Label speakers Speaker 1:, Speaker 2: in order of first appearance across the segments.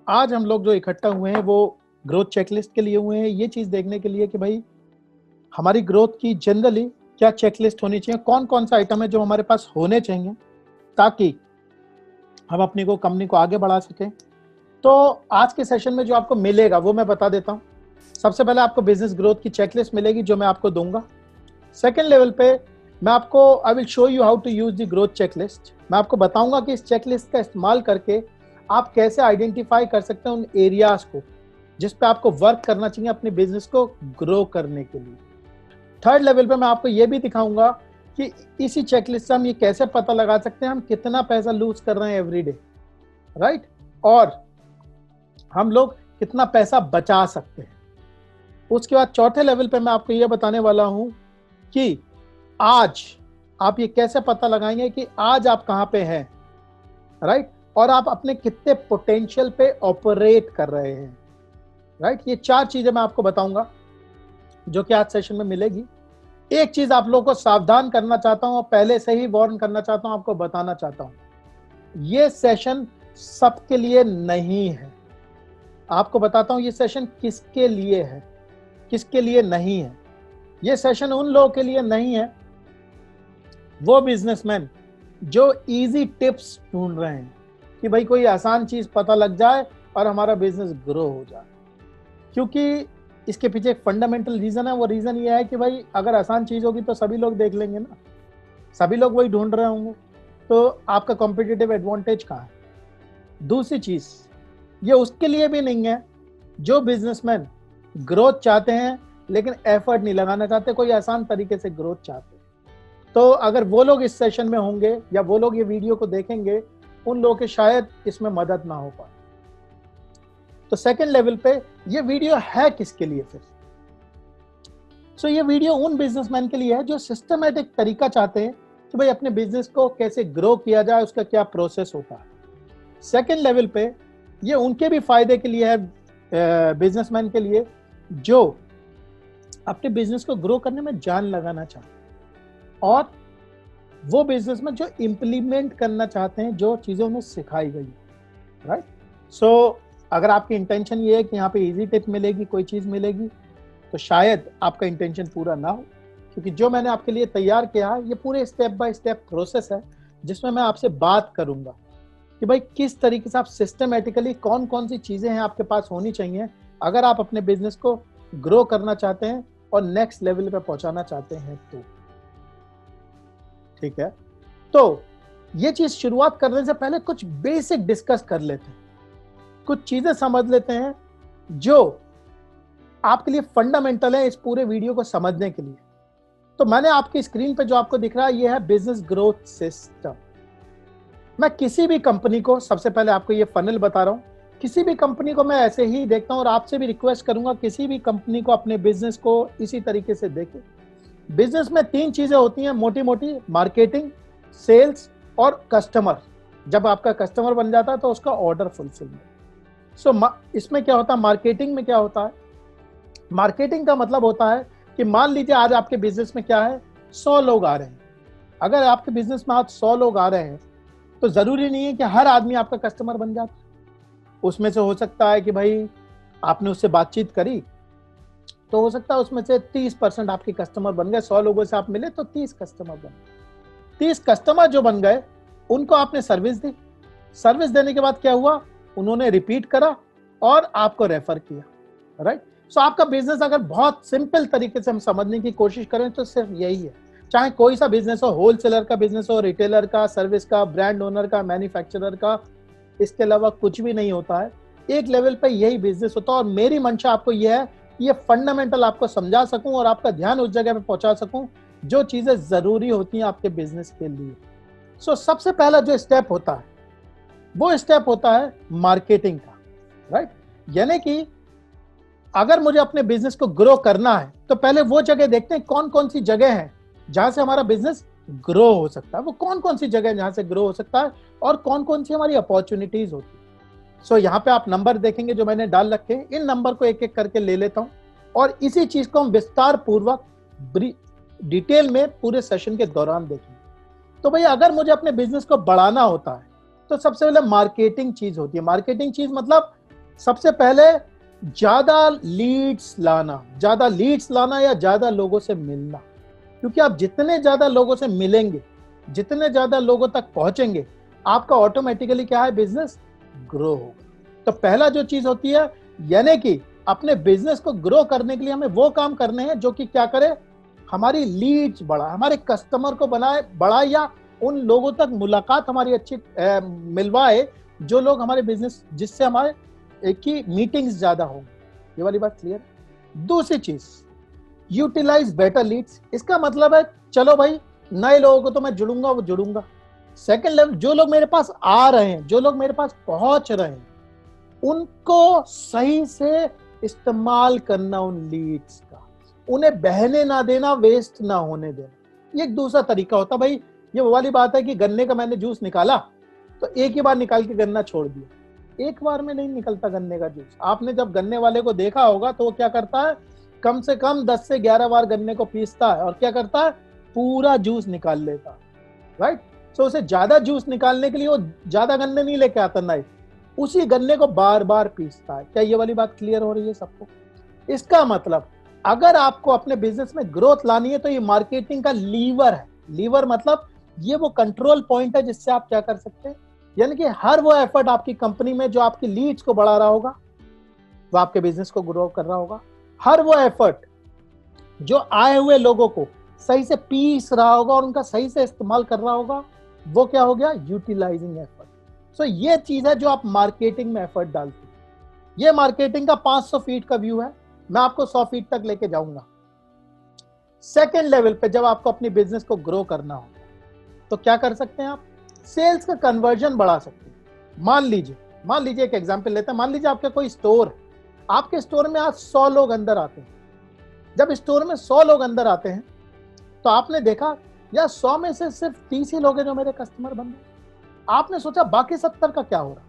Speaker 1: आज हम लोग जो इकट्ठा हुए हैं वो ग्रोथ चेकलिस्ट के लिए हुए हैं, ये चीज देखने के लिए कि भाई हमारी ग्रोथ की जनरली क्या चेकलिस्ट होनी चाहिए, कौन कौन सा आइटम है जो हमारे पास होने चाहिए ताकि हम अपनी कंपनी को आगे बढ़ा सकें। तो आज के सेशन में जो आपको मिलेगा वो मैं बता देता हूँ। सबसे पहले आपको बिजनेस ग्रोथ की चेकलिस्ट मिलेगी जो मैं आपको दूंगा। सेकेंड लेवल पे मैं आपको I will show you how to use the growth checklist. मैं आपको बताऊंगा कि इस चेकलिस्ट का इस्तेमाल करके आप कैसे आइडेंटिफाई कर सकते हैं उन एरियाज को जिस पे आपको वर्क करना चाहिए अपने बिजनेस को ग्रो करने के लिए। थर्ड लेवल पे मैं आपको ये भी दिखाऊंगा कि इसी चेकलिस्ट से हम ये कैसे पता लगा सकते हैं हम कितना पैसा लूज कर रहे हैं एवरी डे, राइट, और हम लोग कितना पैसा बचा सकते हैं। उसके बाद चौथे लेवल पे मैं आपको ये बताने वाला हूं कि आज आप ये कैसे पता लगाएंगे कि आज आप कहां पे हैं, राइट, और आप अपने कितने पोटेंशियल पे ऑपरेट कर रहे हैं, राइट। ये चार चीजें मैं आपको बताऊंगा जो कि आज सेशन में मिलेगी। एक चीज आप लोगों को सावधान करना चाहता हूं और पहले से ही वार्न करना चाहता हूं, आपको बताना चाहता हूं, ये सेशन सबके लिए नहीं है। आपको बताता हूं ये सेशन किसके लिए है, किसके लिए नहीं है। ये सेशन उन लोगों के लिए नहीं है, वो बिजनेसमैन जो इजी टिप्स ढूंढ रहे हैं कि भाई कोई आसान चीज पता लग जाए और हमारा बिजनेस ग्रो हो जाए। क्योंकि इसके पीछे एक फंडामेंटल रीजन है। वो रीजन ये है कि भाई अगर आसान चीज होगी तो सभी लोग देख लेंगे ना, सभी लोग वही ढूंढ रहे होंगे, तो आपका कॉम्पिटिटिव एडवांटेज कहाँ है। दूसरी चीज ये उसके लिए भी नहीं है जो बिजनेसमैन ग्रोथ चाहते हैं लेकिन एफर्ट नहीं लगाना चाहते, कोई आसान तरीके से ग्रोथ चाहते हैं। तो अगर वो लोग इस सेशन में होंगे या वो लोग ये वीडियो को देखेंगे, उन लोगों के शायद इसमें मदद ना हो पाए। तो सेकंड लेवल पे ये वीडियो है किसके लिए फिर? सो ये वीडियो उन बिजनेसमैन के लिए है जो सिस्टमैटिक तरीका चाहते हैं कि भाई अपने बिजनेस को कैसे ग्रो किया जाए, उसका क्या प्रोसेस होता है। सेकंड लेवल पे ये उनके भी फायदे के लिए है, बिजनेसमैन के लिए जो अपने बिजनेस को ग्रो करने में जान लगाना चाहते हैं और वो बिजनेसमैन जो इंप्लीमेंट करना चाहते हैं जो चीजें उन्हें सिखाई गई, राइट। सो अगर आपकी इंटेंशन ये है कि यहाँ पे इजी टिप मिलेगी, कोई चीज मिलेगी, तो शायद आपका इंटेंशन पूरा ना हो, क्योंकि जो मैंने आपके लिए तैयार किया है ये पूरे स्टेप बाय स्टेप प्रोसेस है जिसमें मैं आपसे बात करूंगा कि भाई किस तरीके से आप सिस्टमेटिकली कौन कौन सी चीजें हैं आपके पास होनी चाहिए अगर आप अपने बिजनेस को ग्रो करना चाहते हैं और नेक्स्ट लेवल पे पहुंचाना चाहते हैं। तो ठीक है, तो ये चीज शुरुआत करने से पहले कुछ बेसिक डिस्कस कर लेते हैं, कुछ चीजें समझ लेते हैं जो आपके लिए फंडामेंटल है इस पूरे वीडियो को समझने के लिए। तो मैंने आपकी स्क्रीन पे जो आपको दिख रहा है ये है बिजनेस ग्रोथ सिस्टम। मैं किसी भी कंपनी को, सबसे पहले आपको ये फनल बता रहा हूं, किसी भी कंपनी को मैं ऐसे ही देखता हूं और आपसे भी रिक्वेस्ट करूंगा किसी भी कंपनी को अपने बिजनेस को इसी तरीके से देखें। बिजनेस में तीन चीजें होती हैं मोटी मोटी, मार्केटिंग, सेल्स और कस्टमर। जब आपका कस्टमर बन जाता है तो उसका ऑर्डर फुलफिलमेंट। सो इसमें क्या होता है, मार्केटिंग में क्या होता है, मार्केटिंग का मतलब होता है कि मान लीजिए आज आपके बिजनेस में क्या है, 100 लोग आ रहे हैं। अगर आपके बिजनेस में आज 100 लोग आ रहे हैं तो जरूरी नहीं है कि हर आदमी आपका कस्टमर बन जाता। उसमें से हो सकता है कि भाई आपने उससे बातचीत करी तो हो सकता है उसमें से 30% आपके कस्टमर बन गए। 100 लोगों से आप मिले तो 30 कस्टमर बन गए। 30 कस्टमर जो बन गए उनको आपने सर्विस दी। सर्विस देने के बाद क्या हुआ, उन्होंने रिपीट करा और आपको रेफर किया, राइट। सो आपका बिजनेस अगर बहुत सिंपल तरीके से हम समझने की कोशिश करें तो सिर्फ यही है। चाहे कोई सा बिजनेस हो, होलसेलर का बिजनेस हो, रिटेलर का, सर्विस का, ब्रांड ओनर का, मैन्युफैक्चरर का, इसके अलावा कुछ भी नहीं होता है। एक लेवल पे यही बिजनेस होता है और मेरी मंशा आपको यह है ये फंडामेंटल आपको समझा सकूं और आपका ध्यान उस जगह पे पहुंचा सकूं जो चीजें जरूरी होती हैं आपके बिजनेस के लिए। सो सबसे पहला जो स्टेप होता है वो स्टेप होता है मार्केटिंग का, राइट। यानी कि अगर मुझे अपने बिजनेस को ग्रो करना है तो पहले वो जगह देखते हैं कौन कौन सी जगह है जहां से हमारा बिजनेस ग्रो हो सकता है, वो कौन कौन सी जगह है जहां से ग्रो हो सकता है और कौन कौन सी हमारी अपॉर्चुनिटीज होती है। सो यहाँ पे आप नंबर देखेंगे जो मैंने डाल रखे हैं, इन नंबर को एक एक करके ले लेता हूं और इसी चीज को हम विस्तार पूर्वक डिटेल में पूरे सेशन के दौरान देखेंगे। तो भाई अगर मुझे अपने बिजनेस को बढ़ाना होता है तो सबसे पहले मार्केटिंग चीज होती है। मार्केटिंग चीज मतलब सबसे पहले ज्यादा लीड्स लाना या ज्यादा लोगों से मिलना, क्योंकि आप जितने ज्यादा लोगों से मिलेंगे, जितने ज्यादा लोगों तक पहुंचेंगे, आपका ऑटोमेटिकली क्या है, बिजनेस ग्रो होगा। तो पहला जो चीज होती है, यानी कि अपने बिजनेस को ग्रो करने के लिए हमें वो काम करने हैं जो कि क्या करे, हमारी लीड्स बढ़ाए, हमारे कस्टमर को बढ़ाए या उन लोगों तक मुलाकात हमारी अच्छी मिलवाए जो लोग हमारे बिजनेस, जिससे हमारे एक ही मीटिंग्स ज्यादा होंगी। ये वाली बात क्लियर है। दूसरी चीज, यूटिलाइज बेटर लीड्स। इसका मतलब है चलो भाई, नए लोगों को तो मैं जुड़ूंगा। सेकंड लेवल, जो लोग मेरे पास आ रहे हैं, जो लोग मेरे पास पहुंच रहे हैं, उनको सही से इस्तेमाल करना, उन लीड्स का, उन्हें बहने ना देना, वेस्ट ना होने देना। ये एक दूसरा तरीका होता है भाई। ये वो वाली बात है कि गन्ने का मैंने जूस निकाला तो एक ही बार निकाल के गन्ना छोड़ दिया, एक बार में नहीं निकलता गन्ने का जूस। आपने जब गन्ने वाले को देखा होगा तो वो क्या करता है, कम से कम 10 से 11 बार गन्ने को पीसता है और क्या करता है, पूरा जूस निकाल लेता है, राइट। सो उसे ज्यादा जूस निकालने के लिए वो ज्यादा गन्ने नहीं लेके आता, नहीं, उसी गन्ने को बार बार पीसता है। क्या ये वाली बात क्लियर हो रही है सबको? इसका मतलब अगर आपको अपने बिजनेस में ग्रोथ लानी है तो ये मार्केटिंग का लीवर है। लीवर मतलब ये वो कंट्रोल पॉइंट है जिससे आप क्या कर सकते हैं, यानी कि हर वो एफर्ट आपकी कंपनी में जो आपकी लीड्स को बढ़ा रहा होगा, वो आपके बिजनेस को ग्रो कर रहा होगा। हर वो एफर्ट जो आए हुए लोगों को सही से पीस रहा होगा और उनका सही से इस्तेमाल कर रहा होगा, वो क्या हो गया, यूटिलाइजिंग एफर्ट। सो ये चीज है जो आप मार्केटिंग में एफर्ट डालते हैं। ये मार्केटिंग का 500 फीट का व्यू है, मैं आपको 100 फीट तक लेके जाऊंगा। सेकेंड लेवल पे जब आपको अपनी बिजनेस को ग्रो करना हो तो क्या कर सकते हैं आप, सेल्स का कन्वर्जन बढ़ा सकते हैं। मान लीजिए एक एग्जांपल लेते हैं। मान लीजिए आपका कोई स्टोर है, आपके स्टोर में आज 100 लोग अंदर आते हैं। जब स्टोर में 100 लोग अंदर आते हैं तो आपने देखा यार 100 में से सिर्फ 30 ही लोग हैं जो मेरे कस्टमर बन गए। आपने सोचा बाकी 70 का क्या हो रहा,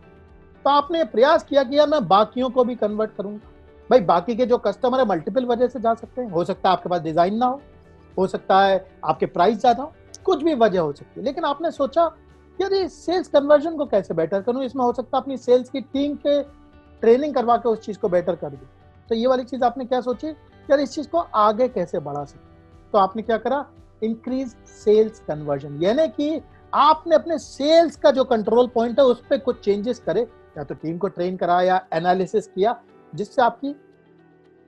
Speaker 1: तो आपने प्रयास किया कि यार मैं बाकियों को भी कन्वर्ट करूंगा। भाई बाकी के जो कस्टमर है मल्टीपल वजह से जा सकते हैं, हो सकता है आपके पास डिजाइन ना हो सकता है आपके प्राइस ज्यादा हो, कुछ भी वजह हो सकती है। लेकिन आपने सोचा यार ये सेल्स कन्वर्जन को कैसे बेटर करूं, इसमें हो सकता है अपनी सेल्स की टीम के ट्रेनिंग करवा के उस चीज को बेटर कर दूं। तो ये वाली चीज आपने क्या सोची, यार इस चीज को आगे कैसे बढ़ा सकते। तो आपने क्या करा, इंक्रीज सेल्स कन्वर्जन, यानी कि आपने अपने सेल्स का जो कंट्रोल पॉइंट है उस पर कुछ चेंजेस करे, या तो टीम को ट्रेन करा या एनालिसिस किया, जिससे आपकी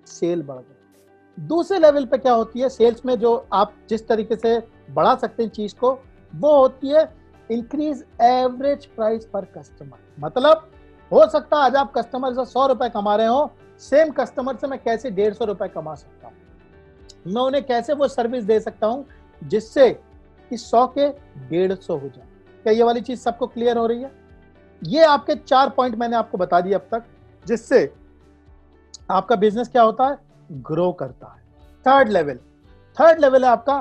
Speaker 1: सेल बढ़ गई। दूसरे लेवल पे क्या होती है सेल्स में, जो आप जिस तरीके से बढ़ा सकते हैं चीज को, वो होती है इंक्रीज एवरेज प्राइस पर कस्टमर। मतलब हो सकता है आज आप कस्टमर से 100 रुपए कमा रहे हो, सेम कस्टमर से मैं कैसे 150 रुपए कमा सकता हूँ, मैं उन्हें कैसे वो सर्विस दे सकता हूँ जिससे कि 100 के 150 हो जाए। क्या ये वाली चीज सबको क्लियर हो रही है? ये आपके 4 पॉइंट मैंने आपको बता दिए अब तक, जिससे आपका बिजनेस क्या होता है, ग्रो करता है। थर्ड लेवल है आपका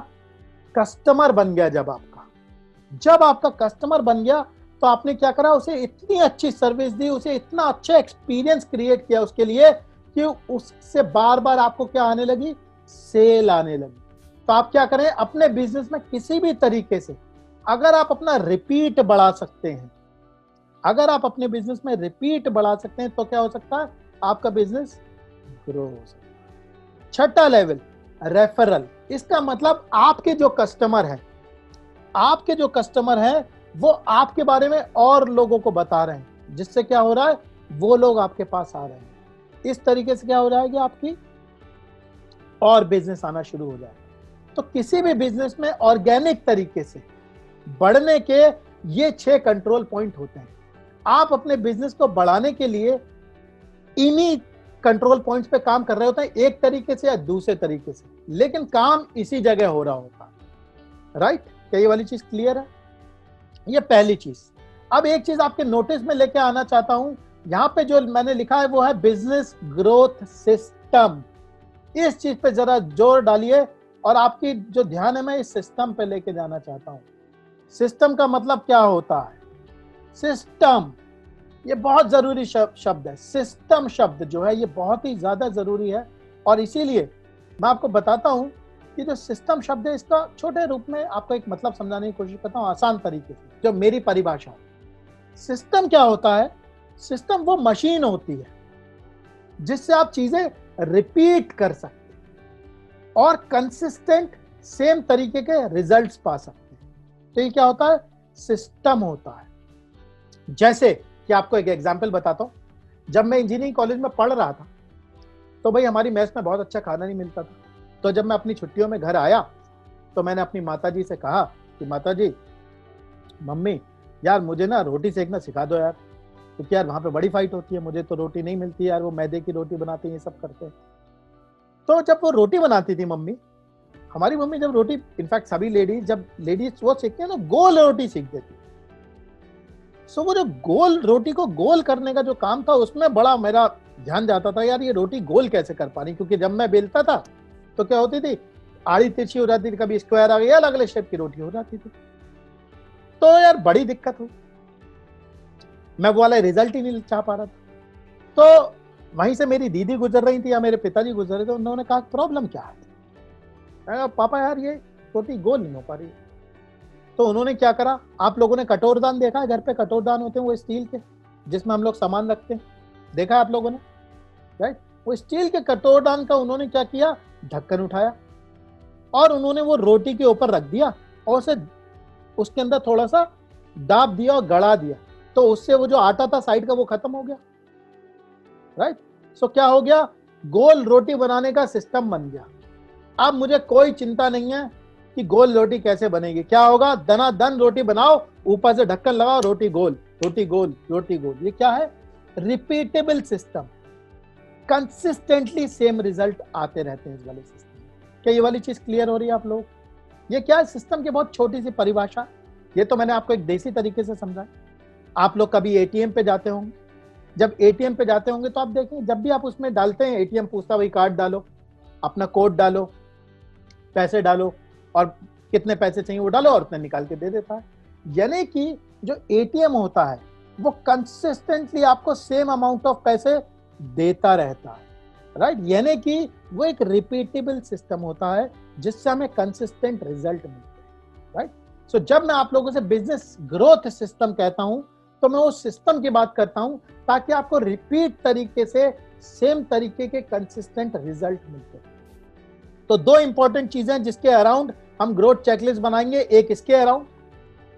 Speaker 1: कस्टमर बन गया। जब आपका कस्टमर बन गया तो आपने क्या करा, उसे इतनी अच्छी सर्विस दी, उसे इतना अच्छा एक्सपीरियंस क्रिएट किया उसके लिए कि उससे बार बार आपको क्या आने लगी, सेल आने लगी। तो आप क्या करें, अपने बिजनेस में किसी भी तरीके से अगर आप अपना रिपीट बढ़ा सकते हैं, अगर आप अपने बिजनेस में रिपीट बढ़ा सकते हैं तो क्या हो सकता है, आपका बिजनेस ग्रो हो सकता है। छठा लेवल रेफरल। इसका मतलब आपके जो कस्टमर है वो आपके बारे में और लोगों को बता रहे हैं, जिससे क्या हो रहा है, वो लोग आपके पास आ रहे हैं। इस तरीके से क्या हो जाएगी, आपकी और बिजनेस आना शुरू हो जाएगा। तो किसी भी बिजनेस में ऑर्गेनिक तरीके से बढ़ने के ये 6 कंट्रोल पॉइंट होते हैं। आप अपने बिजनेस को बढ़ाने के लिए इन्हीं कंट्रोल पॉइंट्स पे काम कर रहे होते हैं, एक तरीके से या दूसरे तरीके से, लेकिन काम इसी जगह हो रहा होता है, राइट। क्या ये वाली चीज क्लियर है? ये पहली चीज। अब एक चीज आपके नोटिस में लेके आना चाहता हूं, यहां पे जो मैंने लिखा है वो है बिजनेस ग्रोथ सिस्टम। इस चीज पे जरा जोर डालिए और आपकी जो ध्यान है मैं इस सिस्टम पे लेके जाना चाहता हूं। सिस्टम का मतलब क्या होता है? सिस्टम ये बहुत जरूरी शब्द है। सिस्टम शब्द जो है ये बहुत ही ज्यादा जरूरी है, और इसीलिए मैं आपको बताता हूं कि जो सिस्टम शब्द है इसका छोटे रूप में आपको एक मतलब समझाने की कोशिश करता हूं आसान तरीके से, जो मेरी परिभाषा है। सिस्टम क्या होता है? सिस्टम वो मशीन होती है जिससे आप चीजें रिपीट कर सकते हैं और कंसिस्टेंट सेम तरीके के रिजल्ट्स पा सकते हैं। तो ये क्या होता है? सिस्टम होता है। जैसे कि आपको एक एग्जांपल बताता हूं, जब मैं इंजीनियरिंग कॉलेज में पढ़ रहा था तो भाई हमारी मेस में बहुत अच्छा खाना नहीं मिलता था। तो जब मैं अपनी छुट्टियों में घर आया तो मैंने अपनी माताजी से कहा कि माताजी, मम्मी यार मुझे ना रोटी सेकना सिखा दो यार, क्योंकि यार वहां पे बड़ी फाइट होती है, मुझे तो रोटी नहीं मिलती यार, वो मैदे की रोटी बनाते हैं, ये सब करते हैं। तो जब वो रोटी बनाती थी मम्मी, हमारी मम्मी जब रोटी, इनफैक्ट सभी लेडीज जब लेडीज वो सीखती है ना, गोल रोटी सीख देती। सो वो जो गोल रोटी को गोल करने का जो काम था उसमें बड़ा मेरा ध्यान जाता था, यार ये रोटी गोल कैसे कर पा रही, क्योंकि जब मैं बेलता था तो क्या होती थी, आड़ी तिरछी हो जाती थी, कभी स्क्वायर आ गई, अलग अलग शेप की रोटी हो जाती थी। तो यार बड़ी दिक्कत हुई, मैं वो वाला रिजल्ट ही नहीं चाह पा रहा था। तो वहीं से मेरी दीदी गुजर रही थी या मेरे पिताजी गुजर रहे थे, उन्होंने कहा प्रॉब्लम क्या है? मैंने कहा पापा यार ये रोटी गोल नहीं हो पा रही। तो उन्होंने क्या करा, आप लोगों ने कटोरदान देखा है, घर पे कटोरदान होते हैं वो स्टील के, जिसमें हम लोग सामान रखते हैं, देखा है आप लोगों ने, राइट? वो स्टील के कटोरदान का उन्होंने क्या किया, ढक्कन उठाया और उन्होंने वो रोटी के ऊपर रख दिया और उसे उसके अंदर थोड़ा सा दाब दिया और गड़ा दिया, तो उससे वो जो आटा था साइड का वो खत्म हो गया, राइट? सो क्या हो गया, गोल रोटी बनाने का सिस्टम बन गया। अब मुझे कोई चिंता नहीं है कि गोल रोटी कैसे बनेगी, क्या होगा, दनादन रोटी बनाओ, ऊपर से ढक्कन लगाओ, रोटी गोल, रोटी गोल, रोटी गोल। ये क्या है? Repeatable system, consistently same result आते रहते हैं इस वाले सिस्टम में। क्या ये वाली चीज क्लियर हो रही है आप लोग? ये क्या है? सिस्टम की बहुत छोटी सी परिभाषा, ये तो मैंने आपको एक देसी तरीके से समझा। आप लोग कभी एटीएम पे जाते होंगे, जब एटीएम पे जाते होंगे तो आप देखें, जब भी आप उसमें डालते हैं, एटीएम पूछता भाई कार्ड डालो, अपना कोड डालो, पैसे डालो और कितने पैसे चाहिए वो डालो और उतने निकाल के दे देता है। यानी कि जो एटीएम होता है वो कंसिस्टेंटली आपको सेम अमाउंट ऑफ पैसे देता रहता है, राइट? यानी कि वो एक रिपीटेबल सिस्टम होता है जिससे हमें कंसिस्टेंट रिजल्ट मिलते हैं, राइट? सो जब मैं आप लोगों से बिजनेस ग्रोथ सिस्टम कहता हूं तो मैं उस सिस्टम की बात करता हूं ताकि आपको रिपीट तरीके से सेम तरीके के कंसिस्टेंट रिजल्ट मिलते हैं। तो दो इंपॉर्टेंट चीजें जिसके अराउंड हम ग्रोथ चेकलिस्ट बनाएंगे, एक इसके अराउंड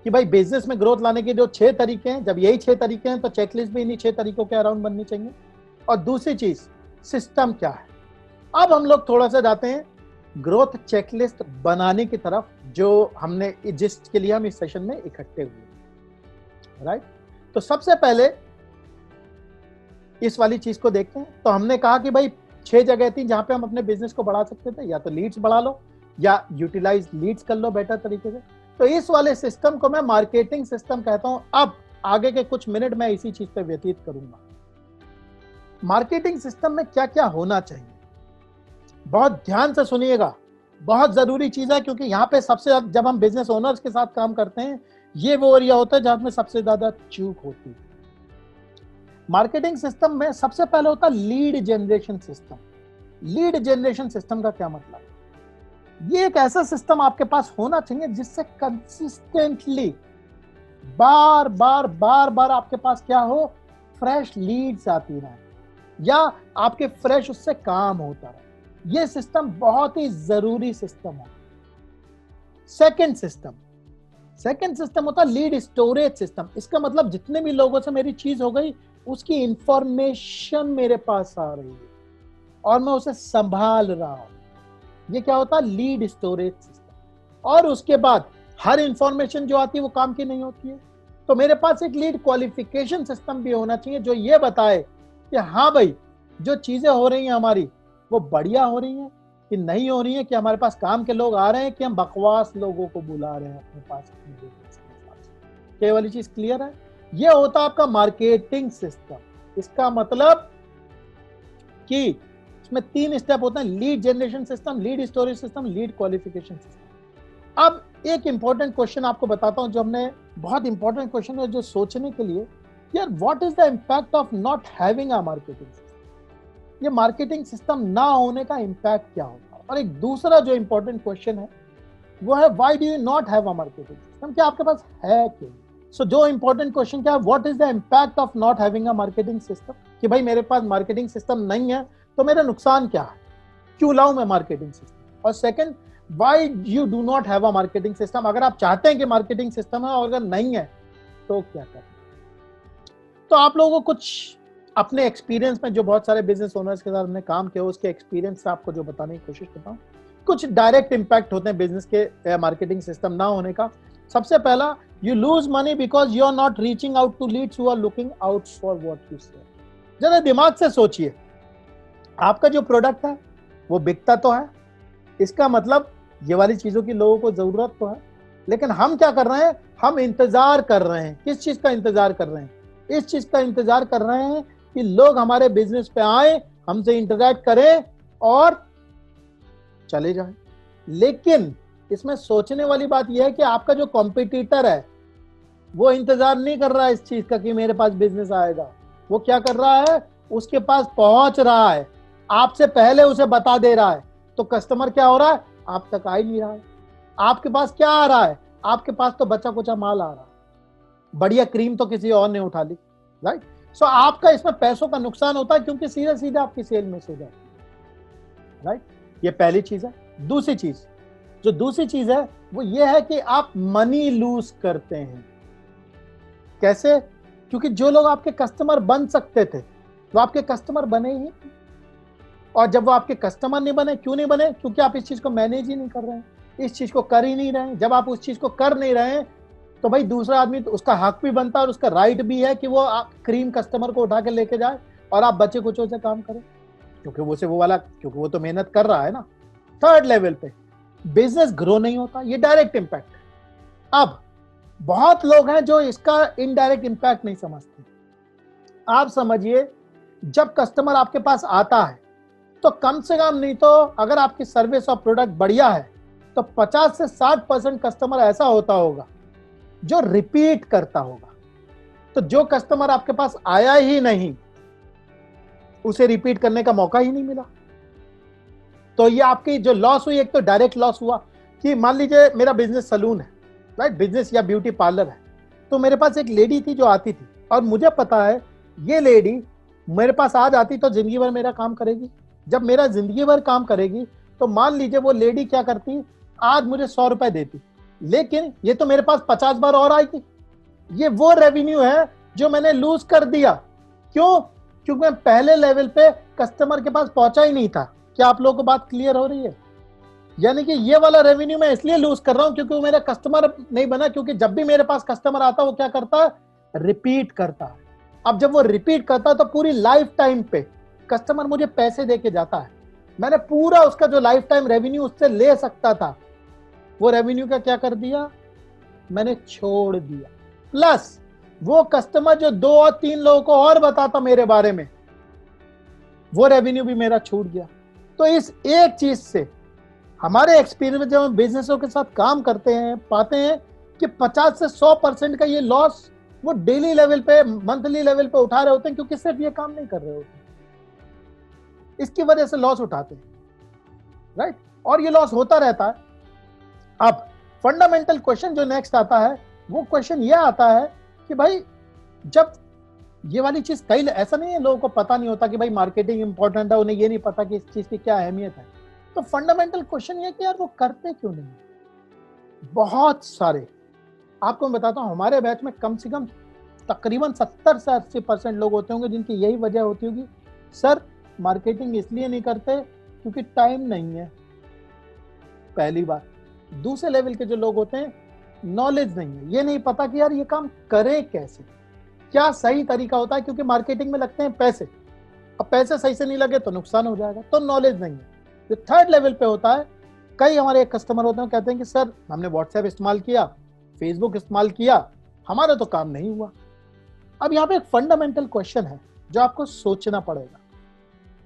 Speaker 1: कि भाई बिजनेस में ग्रोथ लाने के जो 6 तरीके हैं, जब यही 6 तरीके हैं तो चेकलिस्ट भी इन्हीं 6 तरीकों के अराउंड बननी चाहिए। और दूसरी चीज सिस्टम क्या है। अब हम लोग थोड़ा सा जाते हैं ग्रोथ चेकलिस्ट बनाने की तरफ, जो हमने जिसके लिए हम इस सेशन में इकट्ठे हुए, राइट? तो सबसे पहले इस वाली चीज को देखते हैं। तो हमने कहा कि भाई 6 जगह थी जहां पे हम अपने बिजनेस को बढ़ा सकते थे, या तो लीड्स बढ़ा लो या यूटिलाइज लीड्स कर लो बेटर तरीके से। तो इस वाले सिस्टम को मैं मार्केटिंग सिस्टम कहता हूं। अब आगे के कुछ मिनट मैं इसी चीज पे व्यतीत करूंगा। मार्केटिंग सिस्टम में क्या क्या होना चाहिए, बहुत ध्यान से सुनिएगा, बहुत जरूरी चीज है, क्योंकि यहाँ पे सबसे जब हम बिजनेस ओनर्स के साथ काम करते हैं, ये वो एरिया होता है जहां में सबसे ज्यादा चूक होती है। मार्केटिंग सिस्टम में सबसे पहले होता है lead generation system. Lead generation system का क्या मतलब? ये एक ऐसा सिस्टम आपके पास होना चाहिए जिससे कंसिस्टेंटली बार बार आपके पास क्या हो, फ्रेश लीड्स आती रहे या आपके फ्रेश उससे काम होता रहे। ये सिस्टम बहुत ही जरूरी सिस्टम है। सेकंड सिस्टम होता है लीड स्टोरेज सिस्टम। इसका मतलब जितने भी लोगों से मेरी चीज हो गई उसकी इंफॉर्मेशन मेरे पास आ रही है और मैं उसे संभाल रहा हूं। ये क्या होता है? Lead storage system. और उसके बाद हर इंफॉर्मेशन जो आती है वो काम की नहीं होती है, तो मेरे पास एक लीड क्वालिफिकेशन सिस्टम भी होना चाहिए जो ये बताए कि हाँ भाई जो चीजें हो रही हैं हमारी वो बढ़िया हो रही हैं कि नहीं हो रही है, कि हमारे पास काम के लोग आ रहे हैं कि हम बकवास लोगों को बुला रहे हैं अपने पास अपने बिजनेस के हिसाब से। क्या वाली चीज क्लियर है? ये होता है आपका मार्केटिंग सिस्टम। इसका मतलब कि इसमें 3 स्टेप होते हैं, lead generation system, lead storage system, lead qualification system. अब एक इंपॉर्टेंट क्वेश्चन आपको बताता हूं, जो हमने बहुत इंपॉर्टेंट क्वेश्चन है जो सोचने के लिए, यार what is the impact of not having a marketing system. ये मार्केटिंग सिस्टम ना होने का इंपैक्ट क्या होगा? और एक दूसरा जो इंपॉर्टेंट क्वेश्चन है वो है why do you not have a marketing system, क्या आपके पास है क्यों? सो जो इंपॉर्टेंट क्वेश्चन क्या है, what is the impact of not having a marketing system. कि भाई मेरे पास मार्केटिंग सिस्टम नहीं है तो मेरा नुकसान क्या है, क्यों लाऊं मैं मार्केटिंग सिस्टम। और second, why you do not have a marketing system, अगर आप चाहते हैं कि मार्केटिंग सिस्टम है और अगर नहीं है तो क्या करें। तो आप लोगों को कुछ अपने एक्सपीरियंस में, जो बहुत सारे बिजनेस ओनर्स के साथ हमने काम किया, उसके एक्सपीरियंस से आपको जो बताने की कोशिश करता हूँ। कुछ डायरेक्ट इंपैक्ट होते हैं बिजनेस के मार्केटिंग सिस्टम ना होने का। सबसे पहला, you lose money because you are not reaching out to leads who are looking out for what you sell. जरा दिमाग से सोचिए, आपका जो प्रोडक्ट है वो बिकता तो है, इसका मतलब ये वाली चीजों की लोगों को जरूरत तो है, लेकिन हम क्या कर रहे हैं, हम इंतजार कर रहे हैं। किस चीज का इंतजार कर रहे हैं? इस चीज का इंतजार कर रहे हैं कि लोग हमारे बिजनेस पे आए, हमसे इंटरैक्ट करें और चले जाएं। लेकिन इसमें सोचने वाली बात यह है कि आपका जो कॉम्पिटिटर है वो इंतजार नहीं कर रहा है इस चीज का कि मेरे पास बिजनेस आएगा। वो क्या कर रहा है, उसके पास पहुंच रहा है, आपसे पहले उसे बता दे रहा है। तो कस्टमर क्या हो रहा है, आप तक आ ही नहीं रहा है। आपके पास क्या आ रहा है, आपके पास तो बचा कुचा माल आ रहा है, बढ़िया क्रीम तो किसी और ने उठा ली, राइट। सो आपका इसमें पैसों का नुकसान होता है क्योंकि सीधे सीधे आपकी सेल मिस हो जाती है, राइट। ये पहली चीज है। दूसरी चीज है वो ये है कि आप मनी लूज करते हैं। कैसे? क्योंकि जो लोग आपके कस्टमर बन सकते थे वो आपके कस्टमर बने ही नहीं। और जब वो आपके कस्टमर नहीं बने, क्यों नहीं बने? क्योंकि आप इस चीज को मैनेज ही नहीं कर रहे हैं, इस चीज को कर ही नहीं रहे हैं। जब आप उस चीज को कर नहीं रहे हैं तो भाई दूसरा आदमी तो उसका हक भी बनता है और उसका राइट भी है कि वो आप क्रीम कस्टमर को उठा के लेके जाए और आप बचे कुचों से काम करें, क्योंकि वो तो मेहनत कर रहा है ना। थर्ड लेवल पे बिजनेस ग्रो नहीं होता, ये डायरेक्ट इंपैक्ट है। अब बहुत लोग हैं जो इसका इनडायरेक्ट इंपैक्ट नहीं समझते। आप समझिए, जब कस्टमर आपके पास आता है तो कम से कम नहीं तो अगर आपकी सर्विस और प्रोडक्ट बढ़िया है तो 50 से 60% कस्टमर ऐसा होता होगा जो रिपीट करता होगा। तो जो कस्टमर आपके पास आया ही नहीं उसे रिपीट करने का मौका ही नहीं मिला। तो ये आपकी जो लॉस हुई, एक तो डायरेक्ट लॉस हुआ कि मान लीजिए मेरा बिजनेस सलून है, राइट, बिजनेस या ब्यूटी पार्लर है। तो मेरे पास एक लेडी थी जो आती थी और मुझे पता है ये लेडी मेरे पास आज आती तो जिंदगी भर मेरा काम करेगी। जब मेरा जिंदगी भर काम करेगी तो मान लीजिए वो लेडी क्या करती, आज मुझे 100 रुपए देती, लेकिन ये तो मेरे पास 50 बार और आएगी। ये वो रेवेन्यू है जो मैंने लूज कर दिया। क्यों? क्योंकि मैं पहले लेवल पे कस्टमर के पास पहुंचा ही नहीं था। क्या आप लोगों को बात क्लियर हो रही है? यानी कि ये वाला रेवेन्यू मैं इसलिए लूज कर रहा हूं क्योंकि वो मेरा कस्टमर नहीं बना। क्योंकि जब भी मेरे पास कस्टमर आता है वो क्या करता है, रिपीट करता है। अब जब वो रिपीट करता है तो पूरी लाइफ टाइम पे कस्टमर मुझे पैसे देके जाता है। मैंने पूरा उसका जो लाइफ टाइम रेवेन्यू उससे ले सकता था, वो रेवेन्यू का क्या कर दिया, मैंने छोड़ दिया। प्लस वो कस्टमर जो 2 और 3 लोगों को और बताता मेरे बारे में, वो रेवेन्यू भी मेरा छूट गया। तो इस एक चीज से हमारे एक्सपीरियंस में जब हम बिजनेसों के साथ काम करते हैं, पाते हैं कि 50 से 100% का ये लॉस वो डेली लेवल पे, मंथली लेवल पे उठा रहे होते हैं, क्योंकि सिर्फ ये काम नहीं कर रहे होते, इसकी वजह से लॉस उठाते हैं, राइट। और ये लॉस होता रहता है। अब फंडामेंटल क्वेश्चन जो नेक्स्ट आता है वो क्वेश्चन ये आता है कि भाई जब ये वाली चीज, कई ऐसा नहीं है लोगों को पता नहीं होता कि भाई मार्केटिंग इंपॉर्टेंट है, उन्हें ये नहीं पता कि इस चीज की क्या अहमियत है। तो फंडामेंटल क्वेश्चन ये कि यार वो करते क्यों नहीं। बहुत सारे, आपको मैं बताता हूं, हमारे बैच में कम से कम तकरीबन 70 से 80% लोग होते होंगे जिनकी यही वजह होती होगी, सर मार्केटिंग इसलिए नहीं करते क्योंकि टाइम नहीं है, पहली बात। दूसरे लेवल के जो लोग होते हैं, नॉलेज नहीं है, ये नहीं पता कि यार ये काम करे कैसे, क्या सही तरीका होता है, क्योंकि मार्केटिंग में लगते हैं पैसे। अब पैसे सही से नहीं लगे तो नुकसान हो जाएगा, तो नॉलेज नहीं है। जो थर्ड लेवल पे होता है, कई हमारे एक कस्टमर होते हैं कहते हैं कि सर हमने व्हाट्सएप इस्तेमाल किया, फेसबुक इस्तेमाल किया, हमारा तो काम नहीं हुआ। अब यहाँ पे एक फंडामेंटल क्वेश्चन है जो आपको सोचना पड़ेगा।